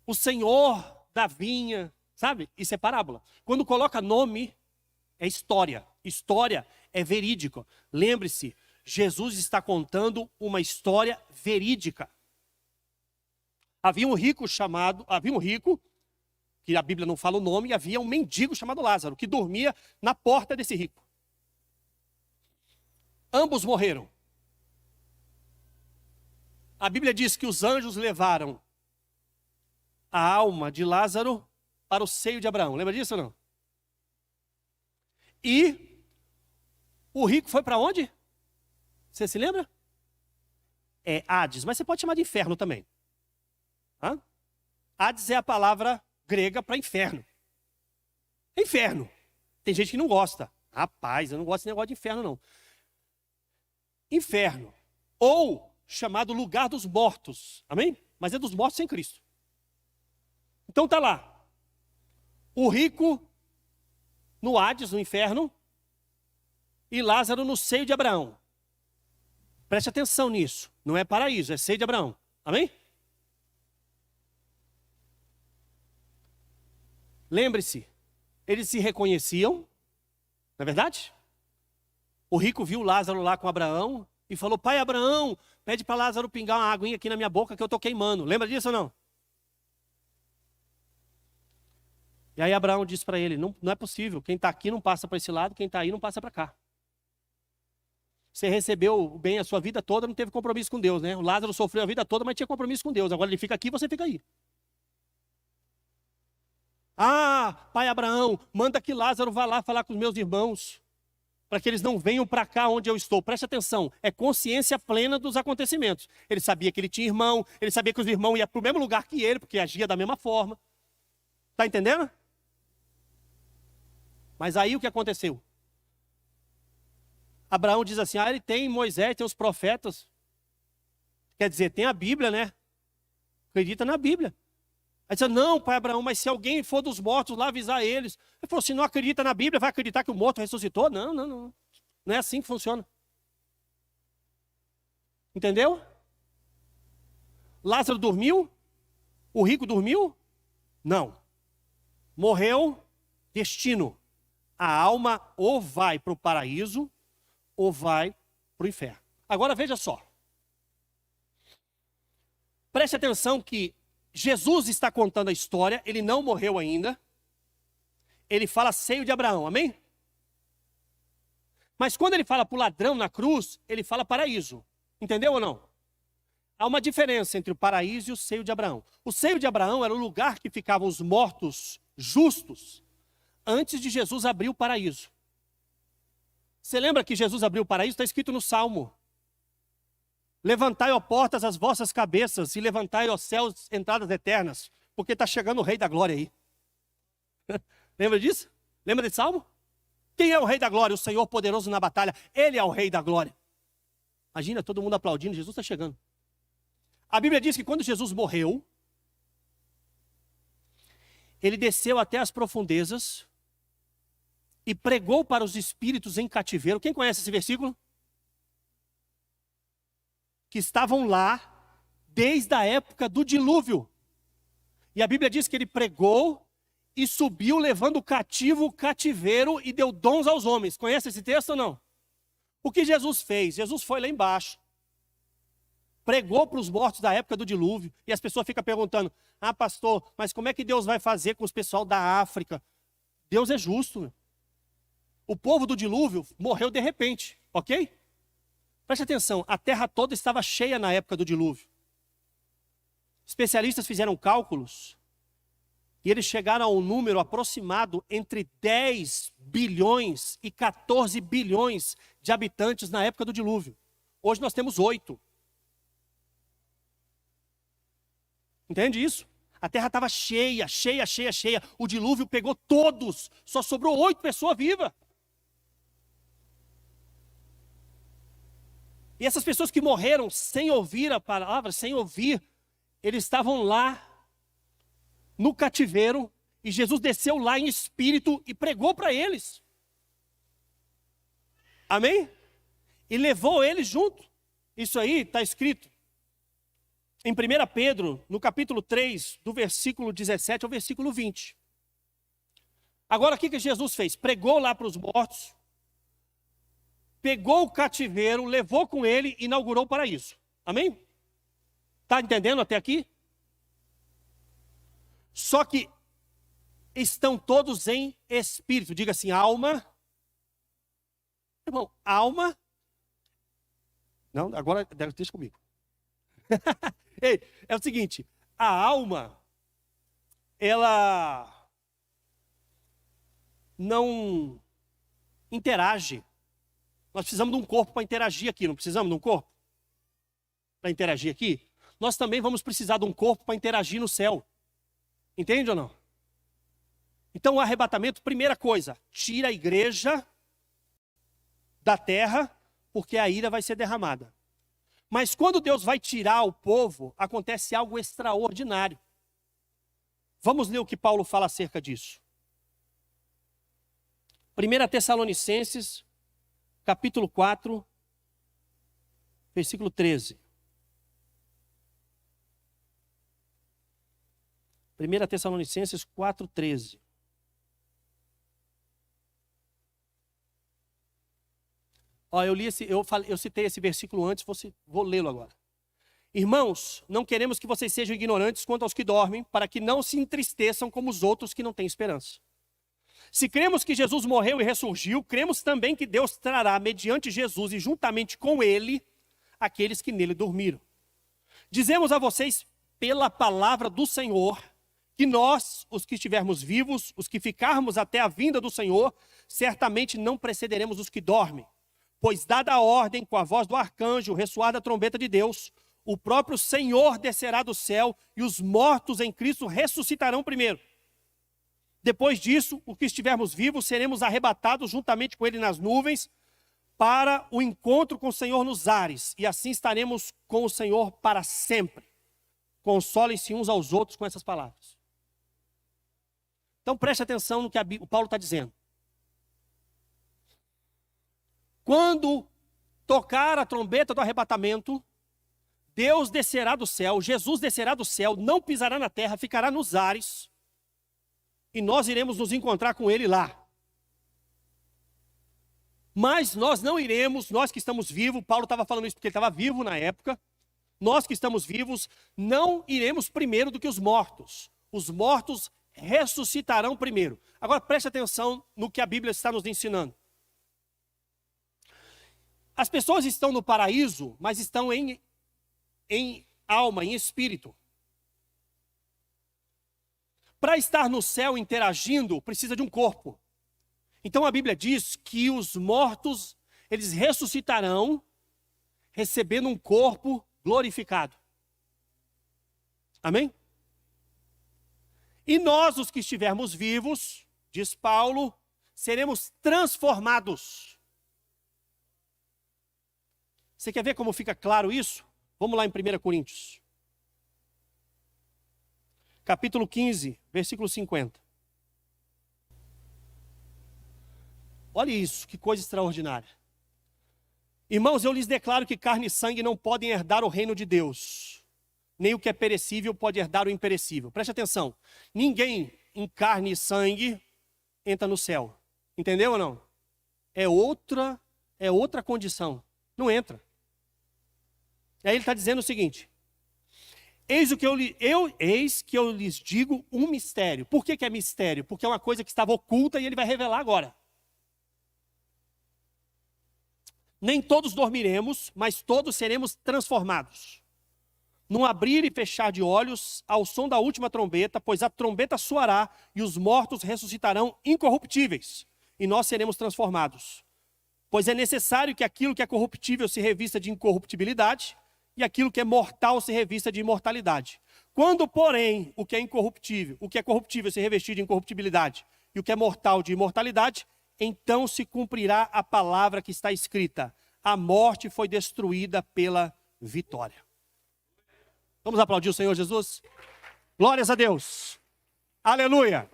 o senhor da vinha, sabe? Isso é parábola. Quando coloca nome, é história. História é verídico. Lembre-se, Jesus está contando uma história verídica. Havia um rico, que a Bíblia não fala o nome, e havia um mendigo chamado Lázaro, que dormia na porta desse rico. Ambos morreram. A Bíblia diz que os anjos levaram a alma de Lázaro para o seio de Abraão. Lembra disso ou não? E o rico foi para onde? Você se lembra? É Hades, mas você pode chamar de inferno também. Hã? Hades é a palavra grega para inferno. Inferno. Tem gente que não gosta. Rapaz, eu não gosto desse negócio de inferno, não. Inferno. Ou chamado lugar dos mortos. Amém? Mas é dos mortos sem Cristo. Então tá lá. O rico no Hades, no inferno, e Lázaro no seio de Abraão. Preste atenção nisso. Não é paraíso, é seio de Abraão. Amém? Lembre-se, eles se reconheciam, não é verdade? O rico viu Lázaro lá com Abraão e falou, pai Abraão, pede para Lázaro pingar uma aguinha aqui na minha boca que eu estou queimando. Lembra disso ou não? E aí Abraão disse para ele, não é possível, quem está aqui não passa para esse lado, quem está aí não passa para cá. Você recebeu bem a sua vida toda, não teve compromisso com Deus, né? O Lázaro sofreu a vida toda, mas tinha compromisso com Deus. Agora ele fica aqui, você fica aí. Ah, pai Abraão, manda que Lázaro vá lá falar com os meus irmãos, para que eles não venham para cá onde eu estou. Preste atenção, é consciência plena dos acontecimentos. Ele sabia que ele tinha irmão, ele sabia que os irmãos iam para o mesmo lugar que ele, porque agia da mesma forma. Está entendendo? Mas aí o que aconteceu? Abraão diz assim, ele tem Moisés, tem os profetas. Quer dizer, tem a Bíblia, né? Acredita na Bíblia. Aí disse, não, pai Abraão, mas se alguém for dos mortos lá avisar eles. Ele falou, se não acredita na Bíblia, vai acreditar que o morto ressuscitou? Não. Não é assim que funciona. Entendeu? Lázaro dormiu? O rico dormiu? Não. Morreu, destino. A alma ou vai para o paraíso, ou vai para o inferno. Agora veja só. Preste atenção que Jesus está contando a história, ele não morreu ainda. Ele fala seio de Abraão, amém? Mas quando ele fala para o ladrão na cruz, ele fala paraíso. Entendeu ou não? Há uma diferença entre o paraíso e o seio de Abraão. O seio de Abraão era o lugar que ficavam os mortos justos antes de Jesus abrir o paraíso. Você lembra que Jesus abriu o paraíso? Está escrito no Salmo. Levantai, ó portas, as vossas cabeças, e levantai, ó céus, entradas eternas, porque está chegando o Rei da Glória aí. Lembra disso? Lembra desse Salmo? Quem é o Rei da Glória? O Senhor poderoso na batalha. Ele é o Rei da Glória. Imagina todo mundo aplaudindo, Jesus está chegando. A Bíblia diz que quando Jesus morreu, ele desceu até as profundezas e pregou para os espíritos em cativeiro. Quem conhece esse versículo? Que estavam lá desde a época do dilúvio. E a Bíblia diz que ele pregou e subiu levando o cativo o cativeiro e deu dons aos homens. Conhece esse texto ou não? O que Jesus fez? Jesus foi lá embaixo, pregou para os mortos da época do dilúvio, e as pessoas ficam perguntando, pastor, mas como é que Deus vai fazer com os pessoal da África? Deus é justo, meu. O povo do dilúvio morreu de repente, ok? Preste atenção, a terra toda estava cheia na época do dilúvio. Especialistas fizeram cálculos e eles chegaram a um número aproximado entre 10 bilhões e 14 bilhões de habitantes na época do dilúvio. Hoje nós temos 8. Entende isso? A terra estava cheia. O dilúvio pegou todos. Só sobrou 8 pessoas vivas. E essas pessoas que morreram sem ouvir a palavra, sem ouvir, eles estavam lá no cativeiro e Jesus desceu lá em espírito e pregou para eles. Amém? E levou eles junto. Isso aí está escrito em 1 Pedro, no capítulo 3, do versículo 17 ao versículo 20. Agora, o que Jesus fez? Pregou lá para os mortos, pegou o cativeiro, levou com ele e inaugurou o paraíso. Amém? Está entendendo até aqui? Só que estão todos em espírito. Diga assim, alma. Irmão, alma. Não, agora deixa comigo. Ei, é o seguinte, a alma, ela não interage. Nós precisamos de um corpo para interagir aqui, não precisamos de um corpo? Para interagir aqui? Nós também vamos precisar de um corpo para interagir no céu. Entende ou não? Então o arrebatamento, primeira coisa, tira a igreja da terra, porque a ira vai ser derramada. Mas quando Deus vai tirar o povo, acontece algo extraordinário. Vamos ler o que Paulo fala acerca disso. 1 Tessalonicenses, capítulo 4, versículo 13. 1 Tessalonicenses 4, 13. Ó, eu citei esse versículo antes, vou lê-lo agora. Irmãos, não queremos que vocês sejam ignorantes quanto aos que dormem, para que não se entristeçam como os outros que não têm esperança. Se cremos que Jesus morreu e ressurgiu, cremos também que Deus trará, mediante Jesus e juntamente com ele, aqueles que nele dormiram. Dizemos a vocês, pela palavra do Senhor, que nós, os que estivermos vivos, os que ficarmos até a vinda do Senhor, certamente não precederemos os que dormem. Pois dada a ordem com a voz do arcanjo, o ressoar da trombeta de Deus, o próprio Senhor descerá do céu e os mortos em Cristo ressuscitarão primeiro. Depois disso, os que estivermos vivos seremos arrebatados juntamente com ele nas nuvens para o encontro com o Senhor nos ares. E assim estaremos com o Senhor para sempre. Consolem-se uns aos outros com essas palavras. Então preste atenção no que o Paulo está dizendo. Quando tocar a trombeta do arrebatamento, Deus descerá do céu, Jesus descerá do céu, não pisará na terra, ficará nos ares, e nós iremos nos encontrar com ele lá. Mas nós não iremos, nós que estamos vivos, Paulo estava falando isso porque ele estava vivo na época, nós que estamos vivos, não iremos primeiro do que os mortos. Os mortos ressuscitarão primeiro. Agora preste atenção no que a Bíblia está nos ensinando. As pessoas estão no paraíso, mas estão em alma, em espírito. Para estar no céu interagindo, precisa de um corpo. Então a Bíblia diz que os mortos, eles ressuscitarão, recebendo um corpo glorificado. Amém? E nós, os que estivermos vivos, diz Paulo, seremos transformados. Você quer ver como fica claro isso? Vamos lá em 1 Coríntios. Capítulo 15, versículo 50. Olha isso, que coisa extraordinária. Irmãos, eu lhes declaro que carne e sangue não podem herdar o reino de Deus. Nem o que é perecível pode herdar o imperecível. Preste atenção. Ninguém em carne e sangue entra no céu. Entendeu ou não? É outra condição. Não entra. Aí ele está dizendo o seguinte: eis que eu lhes digo um mistério. Por que é mistério? Porque é uma coisa que estava oculta e ele vai revelar agora. Nem todos dormiremos, mas todos seremos transformados. num abrir e fechar de olhos, ao som da última trombeta, pois a trombeta soará e os mortos ressuscitarão incorruptíveis, e nós seremos transformados. Pois é necessário que aquilo que é corruptível se revista de incorruptibilidade, e aquilo que é mortal se revista de imortalidade. Quando, porém, o que é corruptível se revestir de incorruptibilidade, e o que é mortal de imortalidade, então se cumprirá a palavra que está escrita: a morte foi destruída pela vitória. Vamos aplaudir o Senhor Jesus? Glórias a Deus. Aleluia.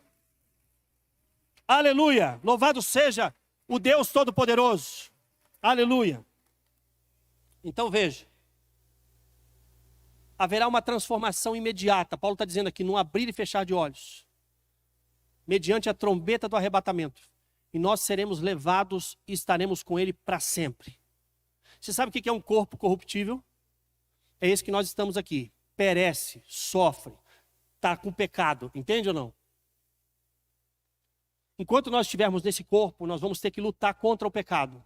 Aleluia. Louvado seja o Deus Todo-Poderoso. Aleluia. Então veja. Haverá uma transformação imediata. Paulo está dizendo aqui, num abrir e fechar de olhos. Mediante a trombeta do arrebatamento. E nós seremos levados e estaremos com ele para sempre. Você sabe o que é um corpo corruptível? É esse que nós estamos aqui. Perece, sofre, está com pecado. Entende ou não? Enquanto nós estivermos nesse corpo, nós vamos ter que lutar contra o pecado.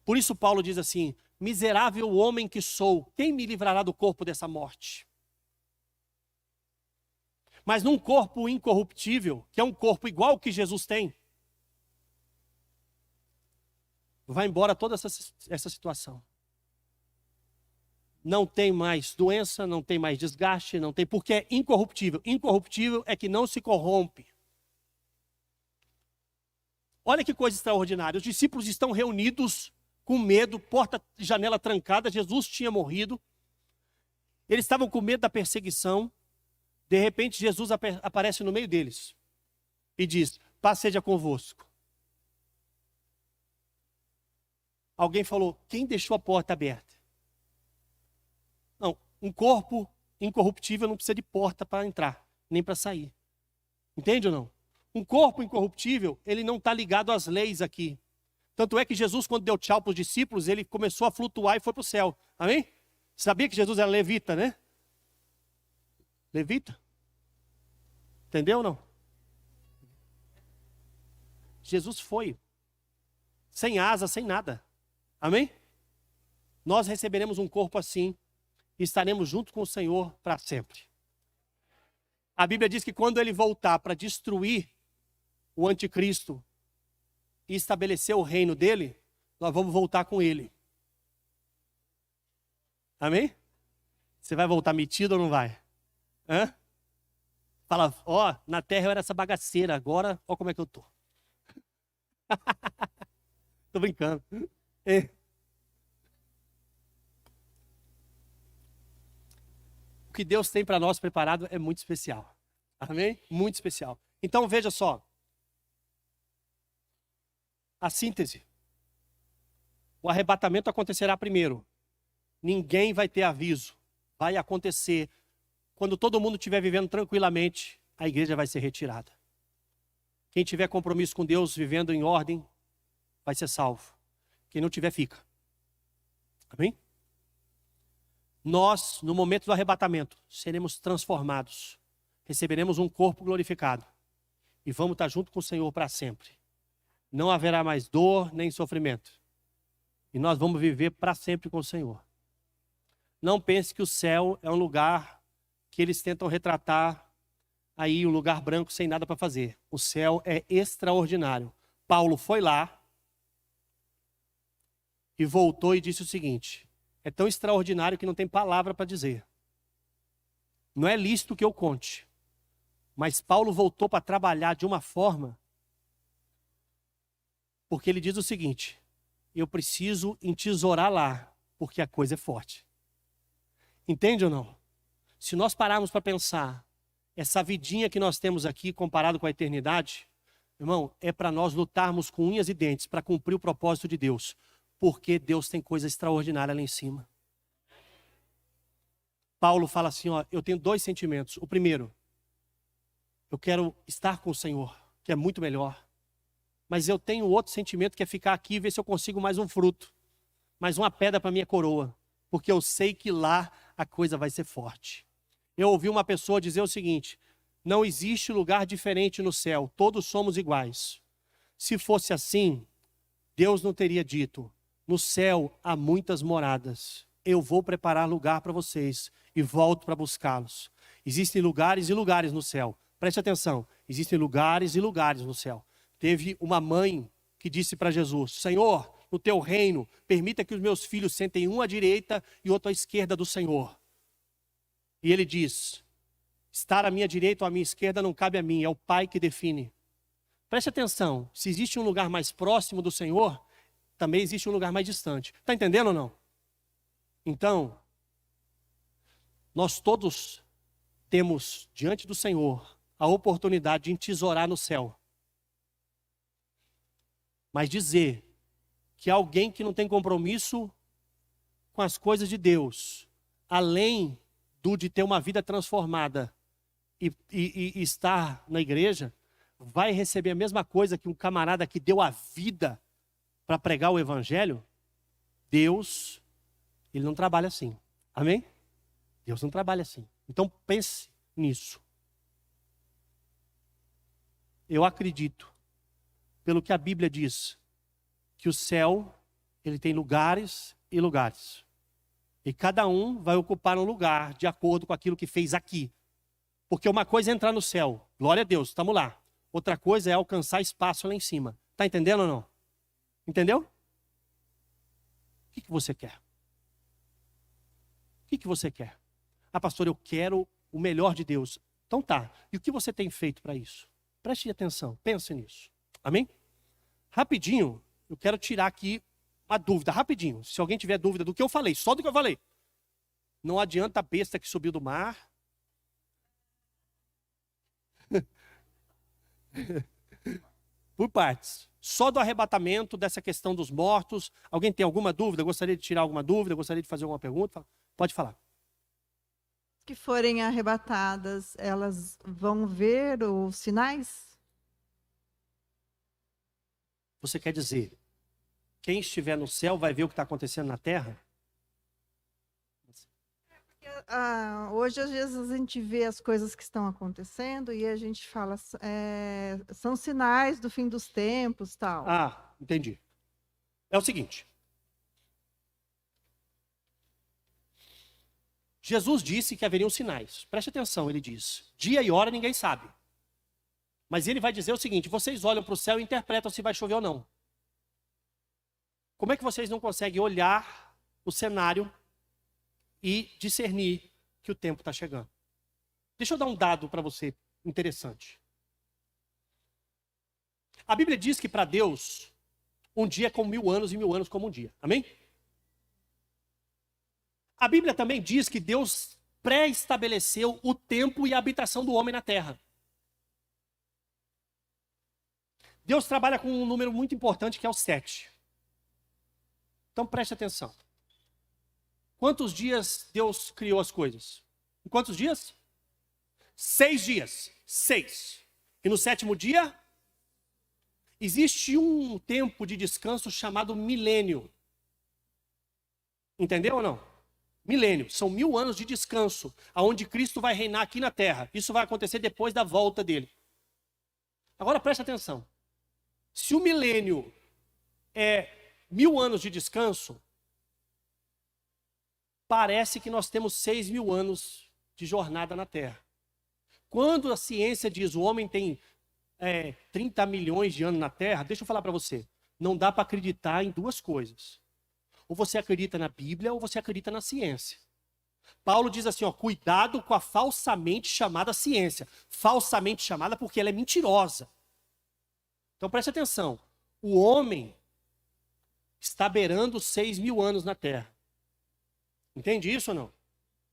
Por isso Paulo diz assim: miserável homem que sou, quem me livrará do corpo dessa morte? Mas num corpo incorruptível, que é um corpo igual ao que Jesus tem, vai embora toda essa situação. Não tem mais doença, não tem mais desgaste, não tem, porque é incorruptível. Incorruptível é que não se corrompe. Olha que coisa extraordinária. Os discípulos estão reunidos com medo, porta e janela trancada. Jesus tinha morrido. Eles estavam com medo da perseguição. De repente, Jesus aparece no meio deles e diz: paz seja convosco. Alguém falou: quem deixou a porta aberta? Não, um corpo incorruptível não precisa de porta para entrar, nem para sair. Entende ou não? Um corpo incorruptível, ele não está ligado às leis aqui. Tanto é que Jesus, quando deu tchau para os discípulos, ele começou a flutuar e foi para o céu. Amém? Sabia que Jesus era levita, né? Levita? Entendeu ou não? Jesus foi. Sem asa, sem nada. Amém? Nós receberemos um corpo assim e estaremos junto com o Senhor para sempre. A Bíblia diz que quando ele voltar para destruir o anticristo e estabelecer o reino dele, nós vamos voltar com ele. Amém? Você vai voltar metido ou não vai? Hã? Fala, ó, na terra eu era essa bagaceira, agora, ó como é que eu tô. Tô brincando. É. O que Deus tem para nós preparado é muito especial. Amém? Muito especial. Então veja só. A síntese. O arrebatamento acontecerá primeiro. Ninguém vai ter aviso. Vai acontecer. Quando todo mundo estiver vivendo tranquilamente, a igreja vai ser retirada. Quem tiver compromisso com Deus, vivendo em ordem, vai ser salvo. Quem não tiver, fica. Amém? Nós, no momento do arrebatamento, seremos transformados. Receberemos um corpo glorificado. E vamos estar junto com o Senhor para sempre. Não haverá mais dor nem sofrimento. E nós vamos viver para sempre com o Senhor. Não pense que o céu é um lugar que eles tentam retratar aí, um lugar branco sem nada para fazer. O céu é extraordinário. Paulo foi lá e voltou e disse o seguinte: é tão extraordinário que não tem palavra para dizer. Não é lícito que eu conte. Mas Paulo voltou para trabalhar de uma forma, porque ele diz o seguinte: eu preciso entesourar lá, porque a coisa é forte. Entende ou não? Se nós pararmos para pensar, essa vidinha que nós temos aqui, comparado com a eternidade, irmão, é para nós lutarmos com unhas e dentes para cumprir o propósito de Deus. Porque Deus tem coisa extraordinária lá em cima. Paulo fala assim, ó, eu tenho dois sentimentos. O primeiro, eu quero estar com o Senhor, que é muito melhor. Mas eu tenho outro sentimento, que é ficar aqui e ver se eu consigo mais um fruto. Mais uma pedra para minha coroa. Porque eu sei que lá a coisa vai ser forte. Eu ouvi uma pessoa dizer o seguinte: não existe lugar diferente no céu, todos somos iguais. Se fosse assim, Deus não teria dito: no céu há muitas moradas. eu vou preparar lugar para vocês e volto para buscá-los. Existem lugares e lugares no céu. Preste atenção, existem lugares e lugares no céu. Teve uma mãe que disse para Jesus: Senhor, no teu reino, permita que os meus filhos sentem um à direita e outro à esquerda do Senhor. E ele diz: estar à minha direita ou à minha esquerda não cabe a mim, é o Pai que define. Preste atenção, se existe um lugar mais próximo do Senhor, também existe um lugar mais distante. Está entendendo ou não? Então, nós todos temos diante do Senhor a oportunidade de entesourar no céu. Mas dizer que alguém que não tem compromisso com as coisas de Deus, além de ter uma vida transformada e estar na igreja, vai receber a mesma coisa que um camarada que deu a vida para pregar o evangelho? Deus, ele não trabalha assim. Amém? Deus não trabalha assim. Então pense nisso. Eu acredito, pelo que a Bíblia diz, que o céu, ele tem lugares e lugares. E cada um vai ocupar um lugar de acordo com aquilo que fez aqui. Porque uma coisa é entrar no céu, glória a Deus, estamos lá. Outra coisa é alcançar espaço lá em cima. Está entendendo ou não? Entendeu? O que você quer? O que você quer? Ah, pastor, eu quero o melhor de Deus. Então tá, e o que você tem feito para isso? Preste atenção, pense nisso. Amém? Rapidinho, eu quero tirar aqui uma dúvida, rapidinho. Se alguém tiver dúvida do que eu falei, só do que eu falei. Não adianta a besta que subiu do mar. Por partes. Só do arrebatamento, dessa questão dos mortos. Alguém tem alguma dúvida? Gostaria de tirar alguma dúvida? Gostaria de fazer alguma pergunta? Pode falar. Que forem arrebatadas, elas vão ver os sinais? Você quer dizer, quem estiver no céu vai ver o que está acontecendo na terra? Hoje, às vezes, a gente vê as coisas que estão acontecendo e a gente fala, são sinais do fim dos tempos, tal. Ah, entendi. É o seguinte. Jesus disse que haveriam sinais. Preste atenção, ele diz. Dia e hora ninguém sabe. Mas ele vai dizer o seguinte: vocês olham para o céu e interpretam se vai chover ou não. Como é que vocês não conseguem olhar o cenário e discernir que o tempo está chegando? Deixa eu dar um dado para você interessante. A Bíblia diz que para Deus, um dia é como 1000 anos e 1000 anos como um dia. Amém? A Bíblia também diz que Deus pré-estabeleceu o tempo e a habitação do homem na terra. Deus trabalha com um número muito importante que é o 7. Então preste atenção. Quantos dias Deus criou as coisas? Em quantos dias? 6 dias. 6. E no 7º dia, existe um tempo de descanso chamado milênio. Entendeu ou não? Milênio. São 1000 anos de descanso, onde Cristo vai reinar aqui na terra. Isso vai acontecer depois da volta dele. Agora preste atenção. Se o milênio é 1000 anos de descanso, parece que nós temos 6.000 anos de jornada na Terra. Quando a ciência diz que o homem tem 30 milhões de anos na Terra, deixa eu falar para você, não dá para acreditar em duas coisas. Ou você acredita na Bíblia ou você acredita na ciência. Paulo diz assim, cuidado com a falsamente chamada ciência. Falsamente chamada porque ela é mentirosa. Então preste atenção, o homem está beirando 6.000 anos na Terra. Entende isso ou não?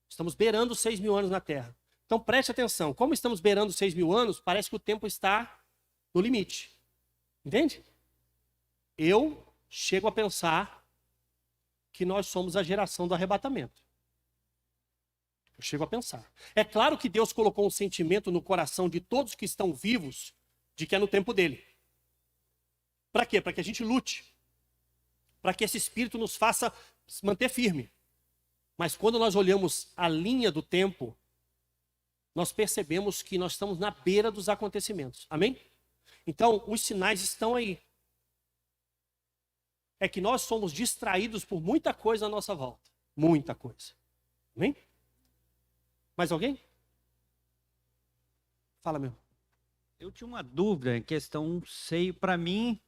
Estamos beirando 6.000 anos na Terra. Então preste atenção, como estamos beirando 6.000 anos, parece que o tempo está no limite. Entende? Eu chego a pensar que nós somos a geração do arrebatamento. Eu chego a pensar. É claro que Deus colocou um sentimento no coração de todos que estão vivos de que é no tempo dele. Para quê? Para que a gente lute. Para que esse espírito nos faça manter firme. Mas quando nós olhamos a linha do tempo, nós percebemos que nós estamos na beira dos acontecimentos. Amém? Então, os sinais estão aí. É que nós somos distraídos por muita coisa à nossa volta. Muita coisa. Amém? Mais alguém? Fala, meu. Eu tinha uma dúvida em questão seio, para mim,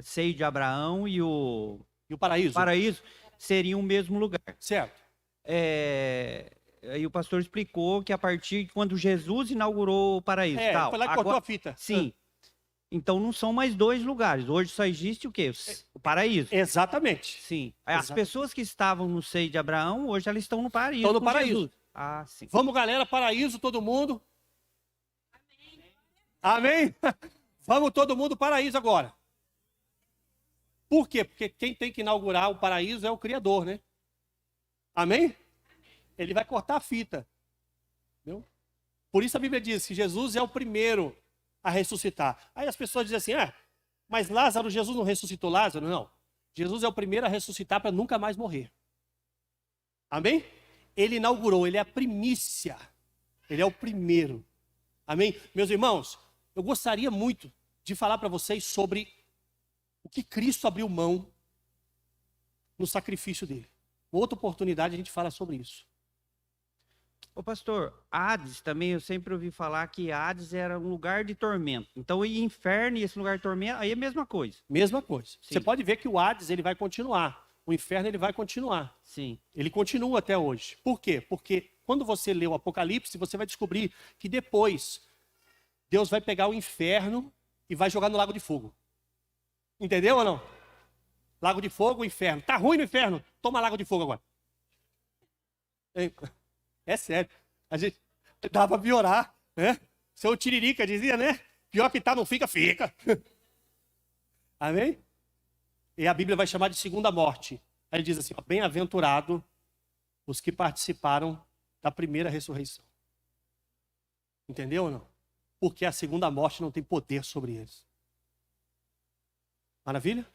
seio de Abraão e o E o paraíso? paraíso seriam o mesmo lugar. Certo. Aí o pastor explicou que a partir de quando Jesus inaugurou o paraíso. Tal. Foi lá que cortou a fita. Sim. Então não são mais dois lugares. Hoje só existe o quê? O paraíso. Exatamente. Sim. As Exato. pessoas que estavam no seio de Abraão, hoje elas estão no paraíso. Estão no com paraíso. Jesus. Ah, sim. Vamos, galera, paraíso, todo mundo. Amém? Vamos todo mundo paraíso agora. Por quê? Porque quem tem que inaugurar o paraíso é o Criador, né? Amém? Ele vai cortar a fita. Entendeu? Por isso a Bíblia diz que Jesus é o primeiro a ressuscitar. Aí as pessoas dizem assim, mas Lázaro, Jesus não ressuscitou Lázaro? Não. Jesus é o primeiro a ressuscitar para nunca mais morrer. Amém? Ele inaugurou, ele é a primícia. Ele é o primeiro. Amém? Meus irmãos, eu gostaria muito de falar para vocês sobre o que Cristo abriu mão no sacrifício dele. Outra oportunidade a gente fala sobre isso. Ô pastor, Hades também, eu sempre ouvi falar que Hades era um lugar de tormento. Então, e inferno e esse lugar de tormento, aí é a mesma coisa. Mesma coisa. Sim. Você pode ver que o Hades ele vai continuar. O inferno ele vai continuar. Sim. Ele continua até hoje. Por quê? Porque quando você lê o Apocalipse, você vai descobrir que depois Deus vai pegar o inferno e vai jogar no lago de fogo. Entendeu ou não? Lago de fogo, inferno. Tá ruim no inferno? Toma lago de fogo agora. É sério. A gente dá pra piorar, né? Seu Tiririca dizia, né? Pior que tá, não fica, fica. Amém? E a Bíblia vai chamar de segunda morte. Aí ele diz assim, bem-aventurado os que participaram da primeira ressurreição. Entendeu ou não? Porque a segunda morte não tem poder sobre eles. Maravilha?